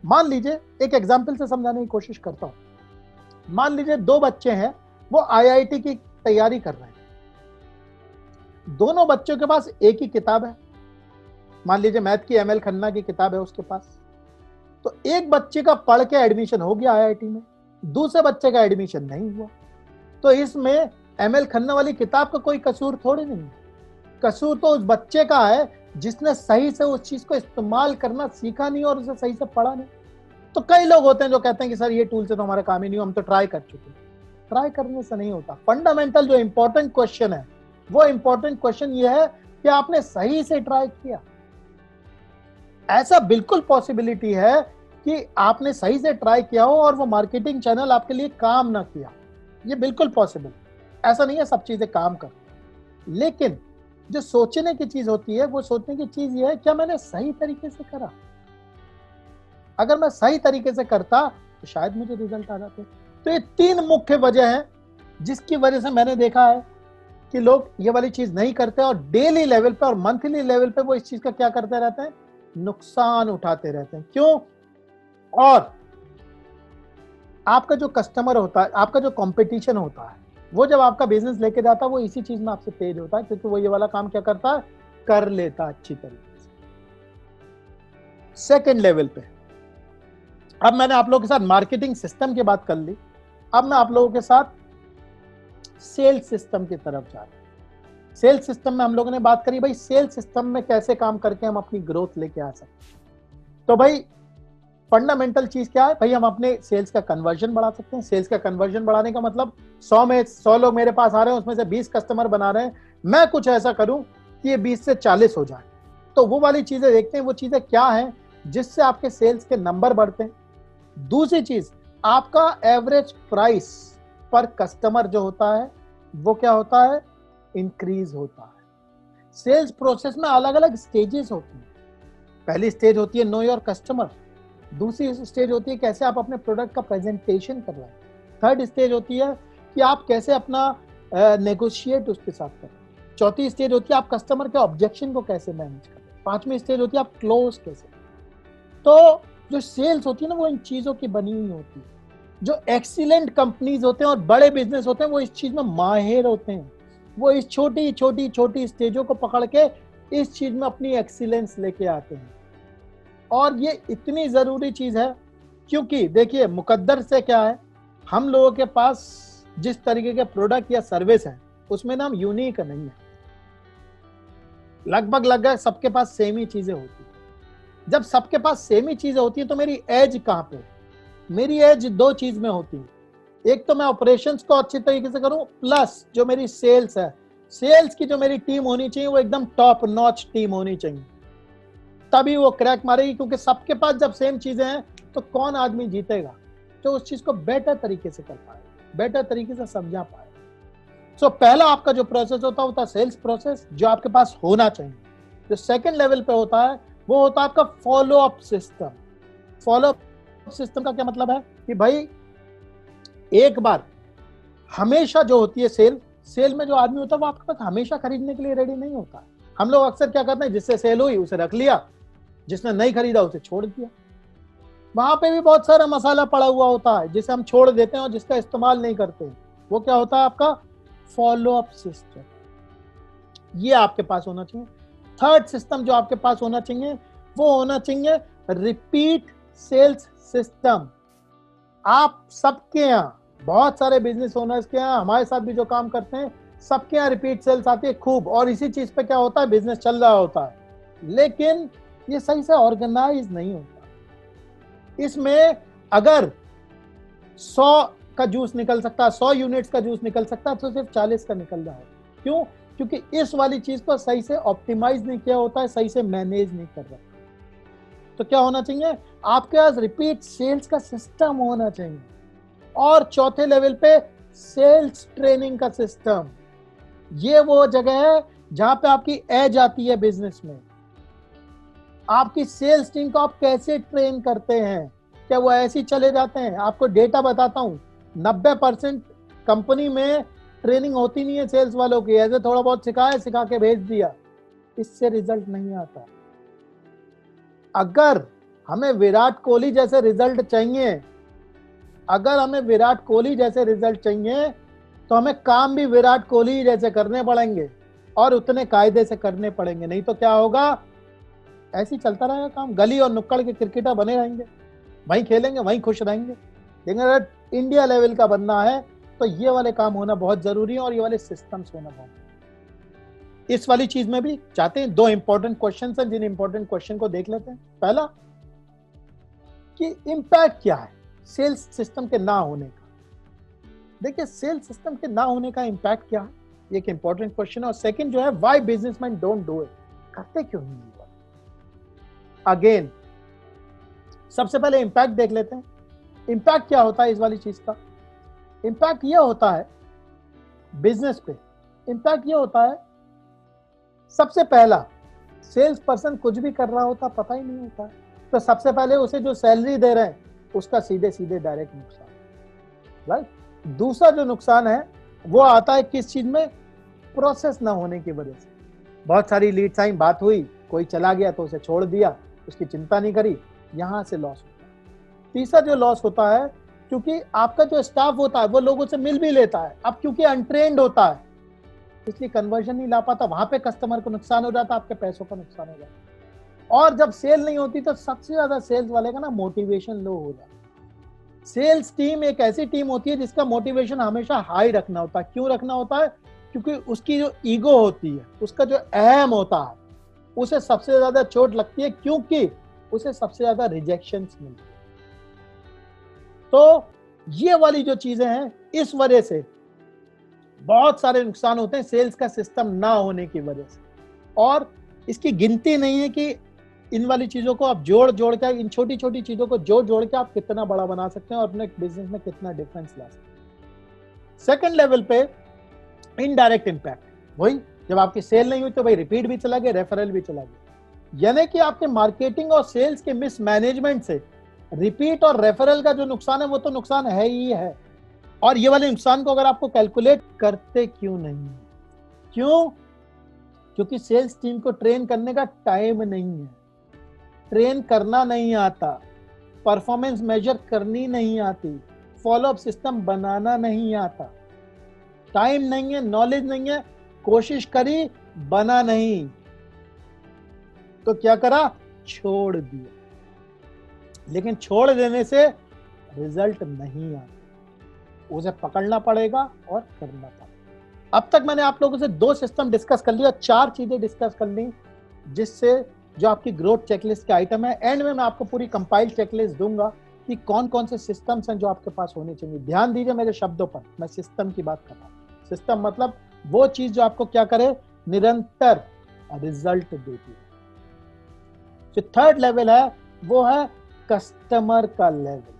Speaker 1: मान लीजिए, एक एग्जाम्पल से समझाने की कोशिश करता हूं। मान लीजिए 2 बच्चे हैं, वो आईआईटी की तैयारी कर रहे हैं। दोनों बच्चों के पास एक ही किताब है, मान लीजिए मैथ की एमएल खन्ना की किताब है उसके पास। तो एक बच्चे का पढ़ के एडमिशन हो गया आईआईटी में, दूसरे बच्चे का एडमिशन नहीं हुआ। तो इसमें एमएल खन्ना वाली किताब का कोई कसूर थोड़ी नहीं है, कसूर तो उस बच्चे का है जिसने सही से उस चीज को इस्तेमाल करना सीखा नहीं और उसे सही से पढ़ा नहीं। तो कई लोग होते हैं जो कहते हैं कि सर ये टूल से तो हमारा काम ही नहीं, हम तो ट्राई कर चुके। ट्राई करने से नहीं होता। फंडामेंटल जो इंपॉर्टेंट क्वेश्चन है, वो इंपॉर्टेंट क्वेश्चन ये है कि आपने सही से ट्राई किया। ऐसा बिल्कुल पॉसिबिलिटी है कि आपने सही से ट्राई किया हो और वो मार्केटिंग चैनल आपके लिए काम ना किया, ये बिल्कुल पॉसिबल। ऐसा नहीं है सब चीजें काम कर, लेकिन जो सोचने की चीज होती है, वो सोचने की चीज ये है क्या मैंने सही तरीके से करा। अगर मैं सही तरीके से करता तो शायद मुझे रिजल्ट आ जाते। तो ये 3 मुख्य वजह है जिसकी वजह से मैंने देखा है कि लोग ये वाली चीज नहीं करते और डेली लेवल पे और मंथली लेवल पे वो इस चीज का क्या करते रहते हैं, नुकसान उठाते रहते हैं। क्यों? और आपका जो कस्टमर होता है, आपका जो कंपटीशन होता है, वो जब आपका बिजनेस लेके जाता है वो इसी चीज में आपसे तेज होता है, क्योंकि वो ये वाला काम क्या करता है, कर लेता है अच्छी तरीके से। सेकेंड लेवल पे अब मैंने आप लोगों के साथ मार्केटिंग सिस्टम की बात कर ली, अब मैं आप लोगों के साथ सेल्स सिस्टम की तरफ जा रहा हूं। सेल्स सिस्टम में हम लोगों ने बात करी भाई सेल्स सिस्टम में कैसे काम करके हम अपनी ग्रोथ लेके आ सकते हैं। तो भाई फंडामेंटल चीज क्या है भाई, हम अपने सेल्स का कन्वर्जन बढ़ा सकते हैं। सेल्स का कन्वर्जन बढ़ाने का मतलब 100 में 100 लोग मेरे पास आ रहे हैं, उसमें से 20 कस्टमर बना रहे हैं, मैं कुछ ऐसा करूं कि ये 20 से 40 हो जाए। तो वो वाली चीजें देखते हैं, वो चीजें क्या हैं जिससे आपके सेल्स के नंबर बढ़ते हैं। दूसरी चीज, आपका एवरेज प्राइस पर कस्टमर जो होता है वो क्या होता है, इंक्रीज होता है। सेल्स प्रोसेस में अलग अलग स्टेजेस होती हैं। पहली स्टेज होती है नो योर कस्टमर, दूसरी स्टेज होती है कैसे आप अपने प्रोडक्ट का प्रेजेंटेशन कर रहे हैं, थर्ड स्टेज होती है कि आप कैसे अपना नेगोशिएट उसके साथ कर रहे हैं, चौथी स्टेज होती है आप कस्टमर के ऑब्जेक्शन को कैसे मैनेज कर रहे हैं, पांचवी स्टेज होती है आप क्लोज कैसे। तो जो सेल्स होती है ना वो इन चीजों की बनी हुई होती है। जो एक्सीलेंट कंपनीज होते हैं और बड़े बिजनेस होते हैं वो इस चीज में माहिर होते हैं। वो इस छोटी छोटी छोटी स्टेजों को पकड़ के इस चीज में अपनी एक्सीलेंस लेके आते हैं। और ये इतनी जरूरी चीज है क्योंकि देखिए मुकद्दर से क्या है, हम लोगों के पास जिस तरीके के प्रोडक्ट या सर्विस है उसमें ना हम यूनिक नहीं है। लगभग सबके पास सेम ही चीजें होती है। जब सबके पास सेम ही चीजें होती है तो मेरी एज कहां पे, मेरी एज 2 चीज में होती है। एक तो मैं ऑपरेशंस को अच्छी तरीके से करूं, प्लस जो मेरी सेल्स है, सेल्स की जो मेरी टीम होनी चाहिए वो एकदम टॉप नॉच टीम होनी चाहिए, तभी वो क्रैक मारेगी। क्योंकि सबके पास जब सेम चीजें हैं तो कौन आदमी जीतेगा, जो उस चीज को बेटर तरीके से कर पाए, बेटर तरीके से समझा पाए। सो पहला आपका जो प्रोसेस होता है सेल्स प्रोसेस, जो आपके पास होना चाहिए। जो सेकंड लेवल पे होता है वो होता है आपका follow up system. Follow up system का क्या मतलब है कि भाई एक बार हमेशा जो होती है सेल में जो आदमी होता है वो आपके पास हमेशा खरीदने के लिए रेडी नहीं होता है। हम लोग अक्सर क्या करते हैं, जिससे सेल हुई उसे रख लिया, जिसने नहीं खरीदा उसे छोड़ दिया। वहां पे भी बहुत सारा मसाला पड़ा हुआ होता है जिसे हम छोड़ देते हैं और जिसका इस्तेमाल नहीं करते। वो क्या होता है आपका फॉलो अप सिस्टम, ये आपके पास होना चाहिए। थर्ड सिस्टम जो आपके पास होना चाहिए वो होना चाहिए रिपीट सेल्स सिस्टम। आप सबके यहाँ, बहुत सारे बिजनेस ओनर्स के यहाँ, हमारे साथ भी जो काम करते हैं सबके यहाँ रिपीट सेल्स आती है खूब, और इसी चीज पे क्या होता है, बिजनेस चल रहा होता है। लेकिन ये सही से ऑर्गेनाइज नहीं होता। इसमें अगर 100 का जूस निकल सकता है, 100 यूनिट्स का जूस निकल सकता है, तो सिर्फ 40 का निकल रहा है। क्यों? क्योंकि इस वाली चीज को सही से ऑप्टिमाइज नहीं किया होता है, सही से मैनेज नहीं कर रहा। तो क्या होना चाहिए, आपके पास रिपीट सेल्स का सिस्टम होना चाहिए। और चौथे लेवल पे सेल्स ट्रेनिंग का सिस्टम। ये वो जगह है जहां पे आपकी एज आती है बिजनेस में। आपकी सेल्स टीम को आप कैसे ट्रेन करते हैं, क्या वो ऐसे ही चले जाते हैं? आपको डेटा बताता हूं, 90% कंपनी में ट्रेनिंग होती नहीं है सेल्स वालों की, ऐसे थोड़ा बहुत सिखा के भेज दिया, इससे रिजल्ट नहीं आता। अगर हमें विराट कोहली जैसे रिजल्ट चाहिए, अगर हमें विराट कोहली जैसे रिजल्ट चाहिए तो हमें काम भी विराट कोहली जैसे करने पड़ेंगे और उतने कायदे से करने पड़ेंगे। नहीं तो क्या होगा, ऐसे ही चलता रहेगा काम, गली और नुक्कड़ के क्रिकेटर बने रहेंगे, वहीं खेलेंगे, वहीं खुश रहेंगे। लेकिन अगर इंडिया लेवल का बनना है तो ये वाले काम होना बहुत जरूरी है और ये वाले सिस्टम्स होना बहुत। इस वाली चीज में भी चाहते हैं, दो इंपॉर्टेंट क्वेश्चन हैं, जिन इंपॉर्टेंट क्वेश्चन को देख लेते हैं। पहला कि इम्पैक्ट क्या है सेल्स सिस्टम के ना होने का। देखिए, सेल्स सिस्टम के ना होने का इम्पैक्ट क्या है, ये एक इंपॉर्टेंट क्वेश्चन है। और सेकंड जो है, why businessman don't do it, करते क्यों नहीं है। अगेन, सबसे पहले इम्पैक्ट देख लेते हैं। इम्पैक्ट क्या होता है इस वाली चीज का? इम्पैक्ट ये होता है बिजनेस पे, इम्पैक्ट ये होता है, सबसे पहला, सेल्स पर्सन कुछ भी कर रहा होता पता ही नहीं होता है, तो सबसे पहले उसे जो सैलरी दे रहे हैं उसका सीधे सीधे डायरेक्ट नुकसान, राइट। दूसरा जो नुकसान है वो आता है किस चीज में? प्रोसेस ना होने की वजह से। बहुत सारी लीड टाइम बात हुई, कोई चला गया तो उसे छोड़ दिया, उसकी चिंता नहीं करी, यहां से लॉस होता है। तीसरा जो लॉस होता है, क्योंकि आपका जो स्टाफ होता है वो लोगों से मिल भी लेता है, अब क्योंकि अनट्रेन्ड होता है इसलिए कन्वर्जन नहीं ला पाता, वहां पे कस्टमर को नुकसान हो जाता, आपके पैसों का नुकसान हो जाता। और जब सेल नहीं होती तो सबसे ज्यादा सेल्स वाले का ना मोटिवेशन लो हो जाता है। सेल्स टीम एक ऐसी टीम होती है जिसका मोटिवेशन हमेशा हाई रखना होता है। क्यों रखना होता है? क्योंकि उसकी जो ईगो होती है, उसका जो अहम होता है, उसे सबसे ज्यादा चोट लगती है, क्योंकि उसे सबसे ज्यादा रिजेक्शंस मिलती है। तो ये वाली जो चीजें हैं, इस वजह से बहुत सारे नुकसान होते हैं सेल्स का सिस्टम ना होने की वजह से। और इसकी गिनती नहीं है कि इन वाली चीजों को आप जोड़ जोड़ के, इन छोटी छोटी चीजों को जोड़ जोड़ के आप कितना बड़ा बना सकते हैं और अपने बिजनेस में कितना डिफरेंस ला सकते हैं। सेकंड लेवल पे इनडायरेक्ट इंपैक्ट, वही जब आपकी सेल नहीं हुई तो भाई रिपीट भी चला गया, रेफरल भी चला गया। यानी कि आपके मार्केटिंग और सेल्स के मिसमैनेजमेंट से रिपीट और रेफरल का जो नुकसान है वो तो नुकसान है ही है। और ये वाले नुकसान को अगर आपको कैलकुलेट करते क्यों नहीं? क्यों? क्योंकि सेल्स टीम को ट्रेन करने का टाइम नहीं है, ट्रेन करना नहीं आता, परफॉर्मेंस मेजर करनी नहीं आती, फॉलोअप सिस्टम बनाना नहीं आता, टाइम नहीं है, नॉलेज नहीं है, कोशिश करी बना नहीं, तो क्या करा? छोड़ दिया। लेकिन छोड़ देने से रिजल्ट नहीं आता, उसे पकड़ना पड़ेगा और करना पड़ेगा। अब तक मैंने आप लोगों से 2 सिस्टम डिस्कस कर लिया, 4 चीजें डिस्कस कर ली, जिससे जो आपकी ग्रोथ चेकलिस्ट के आइटम है, एंड में मैं आपको पूरी कंपाइल्ड चेकलिस्ट दूंगा कि कौन कौन से सिस्टम्स हैं जो आपके पास होने चाहिए। ध्यान दीजिए मेरे शब्दों पर, मैं सिस्टम की बात कर रहा हूँ। सिस्टम मतलब वो चीज जो आपको क्या करे? निरंतर रिजल्ट देती है। जो थर्ड लेवल है वो है कस्टमर का लेवल।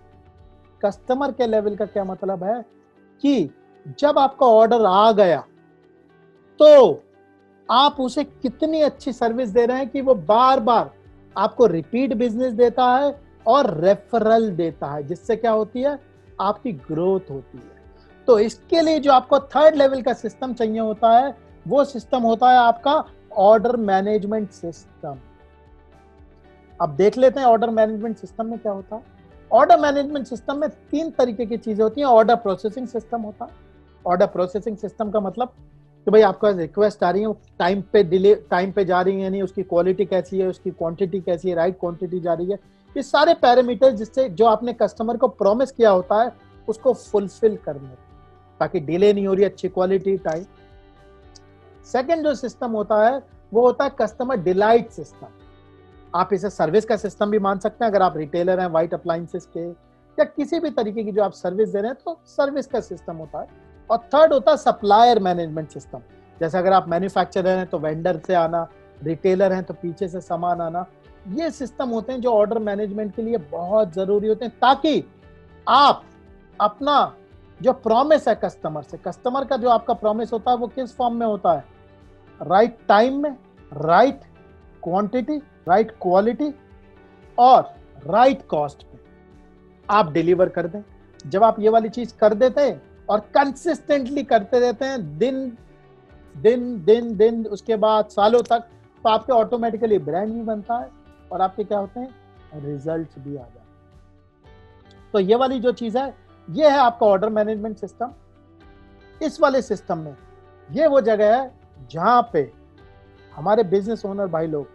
Speaker 1: कस्टमर के लेवल का क्या मतलब है कि जब आपका ऑर्डर आ गया तो आप उसे कितनी अच्छी सर्विस दे रहे हैं कि वो बार बार आपको रिपीट बिजनेस देता है और रेफरल देता है, जिससे क्या होती है? आपकी ग्रोथ होती है। तो इसके लिए जो आपको थर्ड लेवल का सिस्टम चाहिए होता है, वो सिस्टम होता है आपका ऑर्डर मैनेजमेंट सिस्टम। अब देख लेते हैं ऑर्डर मैनेजमेंट सिस्टम में क्या होता है। ऑर्डर मैनेजमेंट सिस्टम में 3 तरीके की चीजें होती हैं। ऑर्डर प्रोसेसिंग सिस्टम होता है। ऑर्डर प्रोसेसिंग सिस्टम का मतलब कि भाई आपका रिक्वेस्ट आ रही है, टाइम पे डिले, टाइम पे जा रही है, नहीं उसकी क्वालिटी कैसी है, उसकी क्वांटिटी कैसी है, राइट क्वांटिटी जा रही है, ये सारे पैरामीटर जिससे जो आपने कस्टमर को प्रॉमिस किया होता है उसको फुलफिल करने, ताकि डिले नहीं हो रही, अच्छी क्वालिटी, टाइम। सेकेंड जो सिस्टम होता है वो होता है कस्टमर डिलाइट सिस्टम। आप इसे सर्विस का सिस्टम भी मान सकते हैं अगर आप रिटेलर हैं, व्हाइट अप्लायंसेस के या किसी भी तरीके की जो आप सर्विस दे रहे हैं, तो सर्विस का सिस्टम होता है। और थर्ड होता है सप्लायर मैनेजमेंट सिस्टम। जैसे अगर आप मैन्युफैक्चरर हैं तो वेंडर से आना, रिटेलर हैं तो पीछे से सामान आना। ये सिस्टम होते हैं जो ऑर्डर मैनेजमेंट के लिए बहुत जरूरी होते हैं, ताकि आप अपना जो प्रॉमिस है कस्टमर से, कस्टमर का जो आपका प्रॉमिस होता है वो किस फॉर्म में होता है? राइट टाइम में, राइट क्वांटिटी, राइट क्वालिटी और राइट कॉस्ट पे आप डिलीवर कर दें। जब आप ये वाली चीज कर देते हैं और कंसिस्टेंटली करते रहते हैं, दिन दिन दिन दिन, उसके बाद सालों तक, तो आपके ऑटोमेटिकली ब्रांड भी बनता है और आपके क्या होते हैं? रिजल्ट्स भी आ जाते हैं। तो ये वाली जो चीज है ये है आपका ऑर्डर मैनेजमेंट सिस्टम। इस वाले सिस्टम में ये वो जगह है जहां पे हमारे बिजनेस ओनर भाई लोग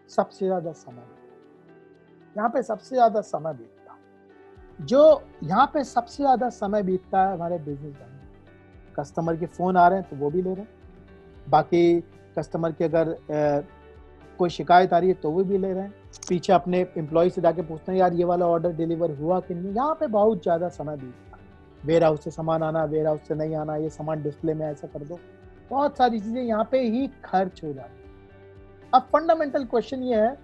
Speaker 1: सबसे ज्यादा समय, यहाँ पे सबसे ज्यादा समय बीतता है। जो यहाँ पे सबसे ज्यादा समय बीतता है हमारे बिजनेस में, कस्टमर के फोन आ रहे हैं तो वो भी ले रहे हैं, बाकी कस्टमर की अगर कोई शिकायत आ रही है तो वो भी ले रहे हैं, पीछे अपने एम्प्लॉय से जाके पूछते हैं यार ये वाला ऑर्डर डिलीवर हुआ कि नहीं। यहाँ पे बहुत ज़्यादा समय बीतता है, वेयर हाउस से सामान आना, वेयर हाउस से नहीं आना, ये सामान डिस्प्ले में ऐसा कर दो, बहुत सारी चीज़ें यहाँ पे ही खर्च हो जाती है। अब फंडामेंटल क्वेश्चन ये है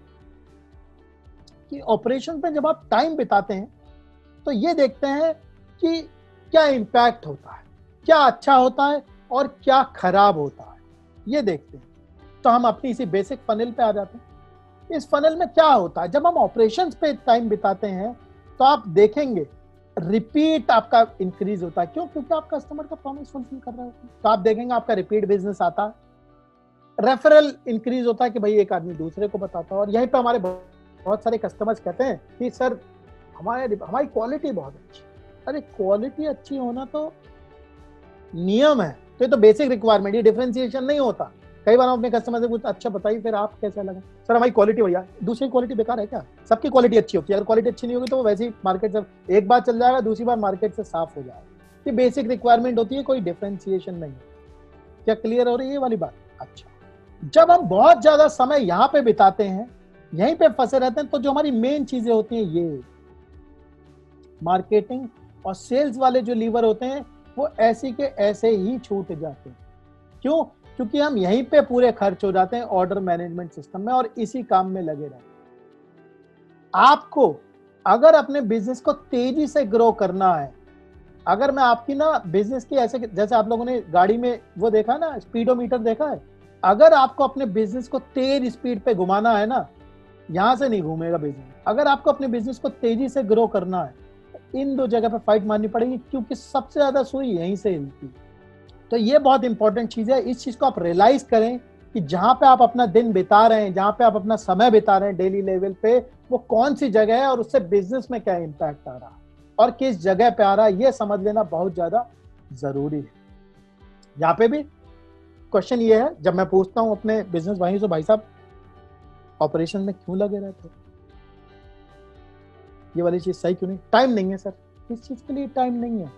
Speaker 1: कि ऑपरेशन पे जब आप टाइम बिताते हैं तो ये देखते हैं कि क्या इम्पैक्ट होता है, क्या अच्छा होता है और क्या खराब होता है, ये देखते हैं। तो हम अपनी इसी बेसिक फनल पे आ जाते हैं। इस फनल में क्या होता है, जब हम ऑपरेशंस पे टाइम बिताते हैं तो आप देखेंगे रिपीट आपका इंक्रीज होता है। क्यों? क्योंकि आप कस्टमर का प्रॉमिस फुलफिल कर रहे होते हैं, तो आप देखेंगे आपका रिपीट बिजनेस आता है, रेफरल इंक्रीज होता है कि भाई एक आदमी दूसरे को बताता है। और यहीं पे हमारे बहुत सारे कस्टमर्स कहते हैं कि सर हमारी क्वालिटी बहुत अच्छी। अरे क्वालिटी अच्छी होना तो नियम है, तो ये तो बेसिक रिक्वायरमेंट, ये डिफरेंशिएशन नहीं होता। कई बार हम अपने कस्टमर से पूछते अच्छा बताइए फिर आप कैसे लगा, सर हमारी क्वालिटी भैया, दूसरी क्वालिटी बेकार है क्या? सबकी क्वालिटी अच्छी होती है, अगर क्वालिटी अच्छी नहीं होगी तो वो वैसे ही मार्केट से एक बार चल जाएगा, दूसरी बार मार्केट से साफ हो जाएगा। ये बेसिक रिक्वायरमेंट होती है, कोई डिफरेंशिएशन नहीं है। क्या क्लियर हो रही है ये वाली बात? अच्छा, जब हम बहुत ज्यादा समय यहाँ पे बिताते हैं, यहीं पे फंसे रहते हैं, तो जो हमारी मेन चीजें होती हैं ये मार्केटिंग और सेल्स वाले जो लीवर होते हैं वो ऐसे के ऐसे ही छूट जाते हैं। क्यों? क्योंकि हम यहीं पे पूरे खर्च हो जाते हैं ऑर्डर मैनेजमेंट सिस्टम में और इसी काम में लगे रहते हैं। आपको अगर अपने बिजनेस को तेजी से ग्रो करना है, अगर मैं आपकी ना बिजनेस की ऐसे, जैसे आप लोगों ने गाड़ी में वो देखा ना स्पीडोमीटर देखा है, अगर आपको अपने बिजनेस को तेज स्पीड पे घुमाना है ना, यहां से नहीं घूमेगा बिजनेस। अगर आपको अपने बिजनेस को तेजी से ग्रो करना है, इन दो जगह पे फाइट मारनी पड़ेगी, क्योंकि सबसे ज्यादा सुई यहीं से हिलती है। तो ये बहुत इंपॉर्टेंट चीज है, इस चीज को आप रियलाइज करें कि जहां पे आप अपना दिन बिता रहे हैं, जहां पे आप अपना समय बिता रहे हैं डेली लेवल पे, वो कौन सी जगह है और उससे बिजनेस में क्या इंपैक्ट आ रहा है और किस जगह पे आ रहा है, ये समझ लेना बहुत ज्यादा जरूरी है। यहाँ पे भी क्वेश्चन ये है, जब मैं पूछता हूँ अपने बिजनेस भाइयों से, भाई साहब ऑपरेशन में क्यों लगे रहते हो, ये वाली चीज सही क्यों नहीं? टाइम नहीं है सर। किस चीज के लिए टाइम नहीं है?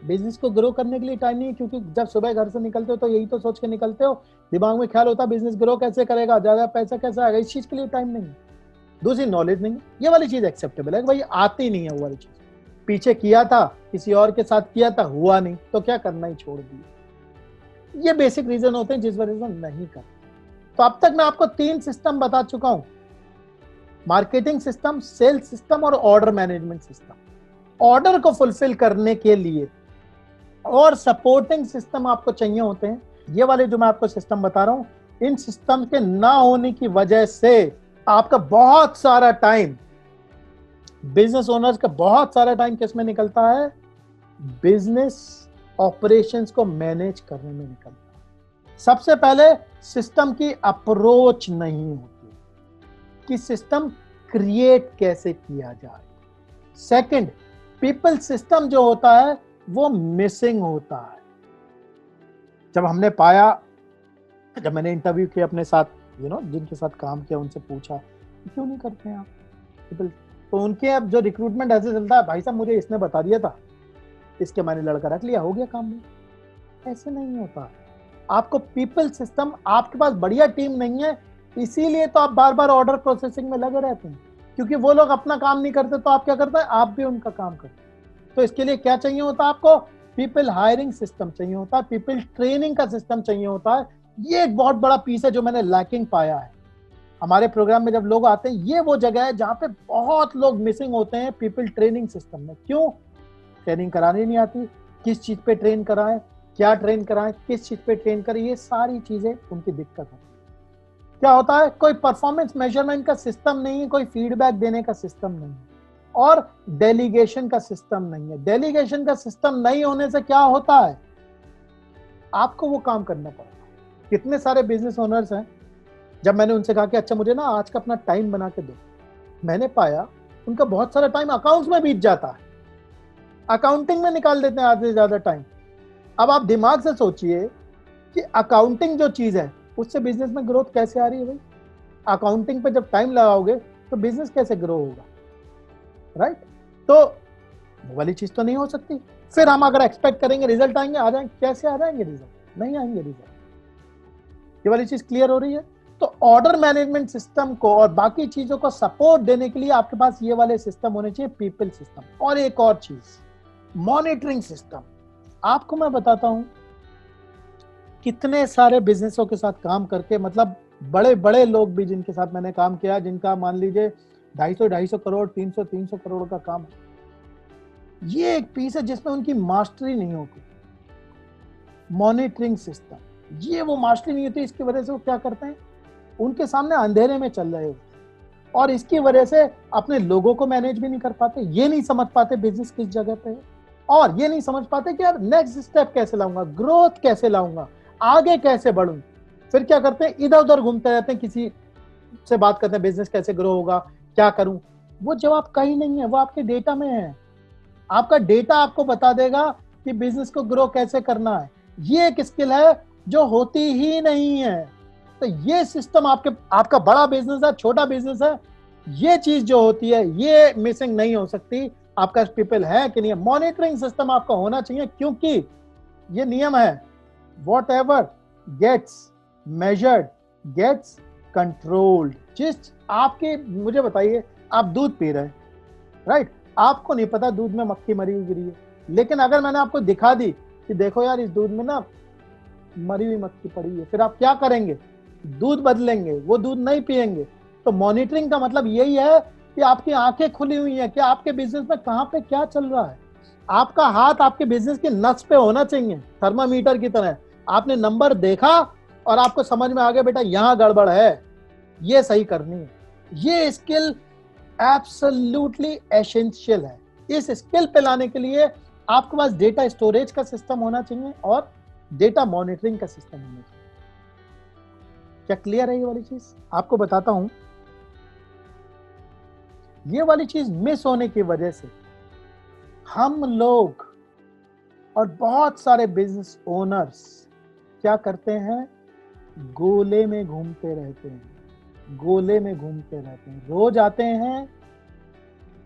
Speaker 1: बिजनेस को ग्रो करने के लिए टाइम नहीं है, क्योंकि जब सुबह घर से निकलते हो तो यही तो सोच के निकलते हो, दिमाग में ख्याल होता है बिजनेस ग्रो कैसे करेगा, ज्यादा पैसा कैसे आएगा, इस चीज के लिए टाइम नहीं है। दूसरी नॉलेज नहीं है, ये वाली चीज एक्सेप्टेबल है, भाई आती नहीं है वो वाली चीज, पीछे किया था किसी और के साथ किया था हुआ नहीं तो क्या करना ही छोड़ दिया। ये बेसिक रीजन होते हैं जिस वजह से हम नहीं करते। तो अब तक मैं आपको 3 सिस्टम बता चुका हूं, मार्केटिंग सिस्टम, सेल्स सिस्टम और ऑर्डर मैनेजमेंट सिस्टम। ऑर्डर को फुलफिल करने के लिए और सपोर्टिंग सिस्टम आपको चाहिए होते हैं। ये वाले जो मैं आपको सिस्टम बता रहा हूं, इन सिस्टम के ना होने की वजह से आपका बहुत सारा टाइम, बिजनेस ओनर्स का बहुत सारा टाइम किस में निकलता है? बिजनेस ऑपरेशंस को मैनेज करने में निकलता है। सबसे पहले सिस्टम की अप्रोच नहीं होती कि सिस्टम क्रिएट कैसे किया जाए। सेकंड, पीपल सिस्टम जो होता है वो मिसिंग होता है। जब हमने पाया, जब मैंने इंटरव्यू किया अपने साथ, जिनके साथ काम किया, उनसे पूछा क्यों नहीं करते हैं आप पीपल, तो उनके अब जो रिक्रूटमेंट ऐसे चलता है, भाई साहब मुझे इसने बता दिया था, इसके मैंने लड़का रख लिया, हो गया काम में। ऐसे नहीं होता। आपको पीपल सिस्टम, आपके पास बढ़िया टीम नहीं है, इसीलिए तो आप बार बार ऑर्डर प्रोसेसिंग में लगे रहते हैं, क्योंकि वो लोग अपना काम नहीं करते तो आप क्या करते हैं? आप भी उनका काम करते हैं। तो इसके लिए क्या चाहिए होता है आपको? पीपल हायरिंग सिस्टम चाहिए होता है, पीपल ट्रेनिंग का सिस्टम चाहिए होता है। ये एक बहुत बड़ा पीस है जो मैंने लैकिंग पाया है हमारे प्रोग्राम में। जब लोग आते हैं, ये वो जगह है जहां पे बहुत लोग मिसिंग होते हैं पीपल ट्रेनिंग सिस्टम में। क्यों? ट्रेनिंग करानी नहीं आती, किस चीज पे ट्रेन कराएं, क्या ट्रेन कराएं, किस चीज पे ट्रेन करें, ये सारी चीजें उनकी दिक्कत होती है। क्या होता है? कोई परफॉर्मेंस मेजरमेंट का सिस्टम नहीं है, कोई फीडबैक देने का सिस्टम नहीं है, और डेलीगेशन का सिस्टम नहीं है। डेलीगेशन का सिस्टम नहीं होने से क्या होता है? आपको वो काम करना पड़ता है। कितने सारे बिजनेस ओनर्स हैं, जब मैंने उनसे कहा कि अच्छा मुझे ना आज का अपना टाइम बना के दो, मैंने पाया उनका बहुत सारा टाइम अकाउंट्स में बीत जाता है, अकाउंटिंग में निकाल देते हैं आधे से ज्यादा टाइम। अब आप दिमाग से सोचिए कि अकाउंटिंग जो चीज है उससे बिजनेस में ग्रोथ कैसे आ रही है भाई? अकाउंटिंग पे जब टाइम लगाओगे तो बिजनेस कैसे ग्रो होगा? राइट? तो वो वाली चीज तो नहीं हो सकती। फिर हम अगर एक्सपेक्ट करेंगे रिजल्ट आएंगे, आ जाएंगे, कैसे आ जाएंगे रिजल्ट? नहीं आएंगे रिजल्ट। ये वाली चीज क्लियर हो रही है? तो ऑर्डर मैनेजमेंट सिस्टम को और बाकी चीजों को सपोर्ट देने के लिए आपके पास ये वाले सिस्टम होने चाहिए, पीपल सिस्टम। और एक और चीज, मॉनिटरिंग सिस्टम। आपको मैं बताता हूं कितने सारे बिजनेसों के साथ काम करके, मतलब बड़े बड़े लोग भी जिनके साथ मैंने काम किया, जिनका मान लीजिए 250 करोड़ 300 करोड़ का काम है, ये एक पीस है जिसमें उनकी मास्टरी नहीं होती। मॉनिटरिंग सिस्टम, ये वो मास्टरी नहीं होती, इसकी वजह से वो क्या करते हैं, उनके सामने अंधेरे में चल रहे होते हैं और इसकी वजह से अपने लोगों को मैनेज भी नहीं कर पाते, ये नहीं समझ पाते बिजनेस किस जगह पे है, और ये नहीं समझ पाते कि यार नेक्स्ट स्टेप कैसे लाऊंगा, ग्रोथ कैसे लाऊंगा, आगे कैसे बढ़ूं। फिर क्या करते हैं, इधर उधर घूमते रहते हैं, किसी से बात करते हैं बिजनेस कैसे ग्रो होगा, क्या करूं। वो जवाब कहीं नहीं है, वो आपके डेटा में है। आपका डेटा आपको बता देगा कि बिजनेस को ग्रो कैसे करना है। ये एक स्किल है जो होती ही नहीं है। तो ये सिस्टम आपका बड़ा बिजनेस है, छोटा बिजनेस है, ये चीज जो होती है ये मिसिंग नहीं हो सकती। आपका पीपल है कि नहीं, मॉनिटरिंग सिस्टम आपका होना चाहिए, क्योंकि ये नियम है, whatever gets measured gets controlled. जिस आपके, मुझे बताइए, आप दूध पी रहे हैं, राइट, आपको नहीं पता दूध में मक्खी मरी हुई गिरी है, लेकिन अगर मैंने आपको दिखा दी कि देखो यार इस दूध में ना मरी हुई मक्खी पड़ी है, फिर आप क्या करेंगे, दूध बदलेंगे, वो दूध नहीं पिएंगे। तो मॉनिटरिंग का मतलब यही है कि आपकी आंखें खुली हुई हैं कि आपके बिजनेस में कहां पे क्या चल रहा है। आपका हाथ आपके बिजनेस की नस पे होना चाहिए, थर्मामीटर की तरह। आपने नंबर देखा और आपको समझ में आ गया बेटा यहां गड़बड़ है, ये सही करनी है। ये स्किल एब्सोल्युटली एसेंशियल है। इस स्किल पे लाने के लिए आपके पास डेटा स्टोरेज का सिस्टम होना चाहिए और डेटा मॉनिटरिंग का सिस्टम होना चाहिए। क्या क्लियर है ये वाली चीज? आपको बताता हूं, ये वाली चीज मिस होने की वजह से हम लोग और बहुत सारे बिजनेस ओनर्स क्या करते हैं, गोले में घूमते रहते हैं, गोले में घूमते रहते हैं, रोज आते हैं,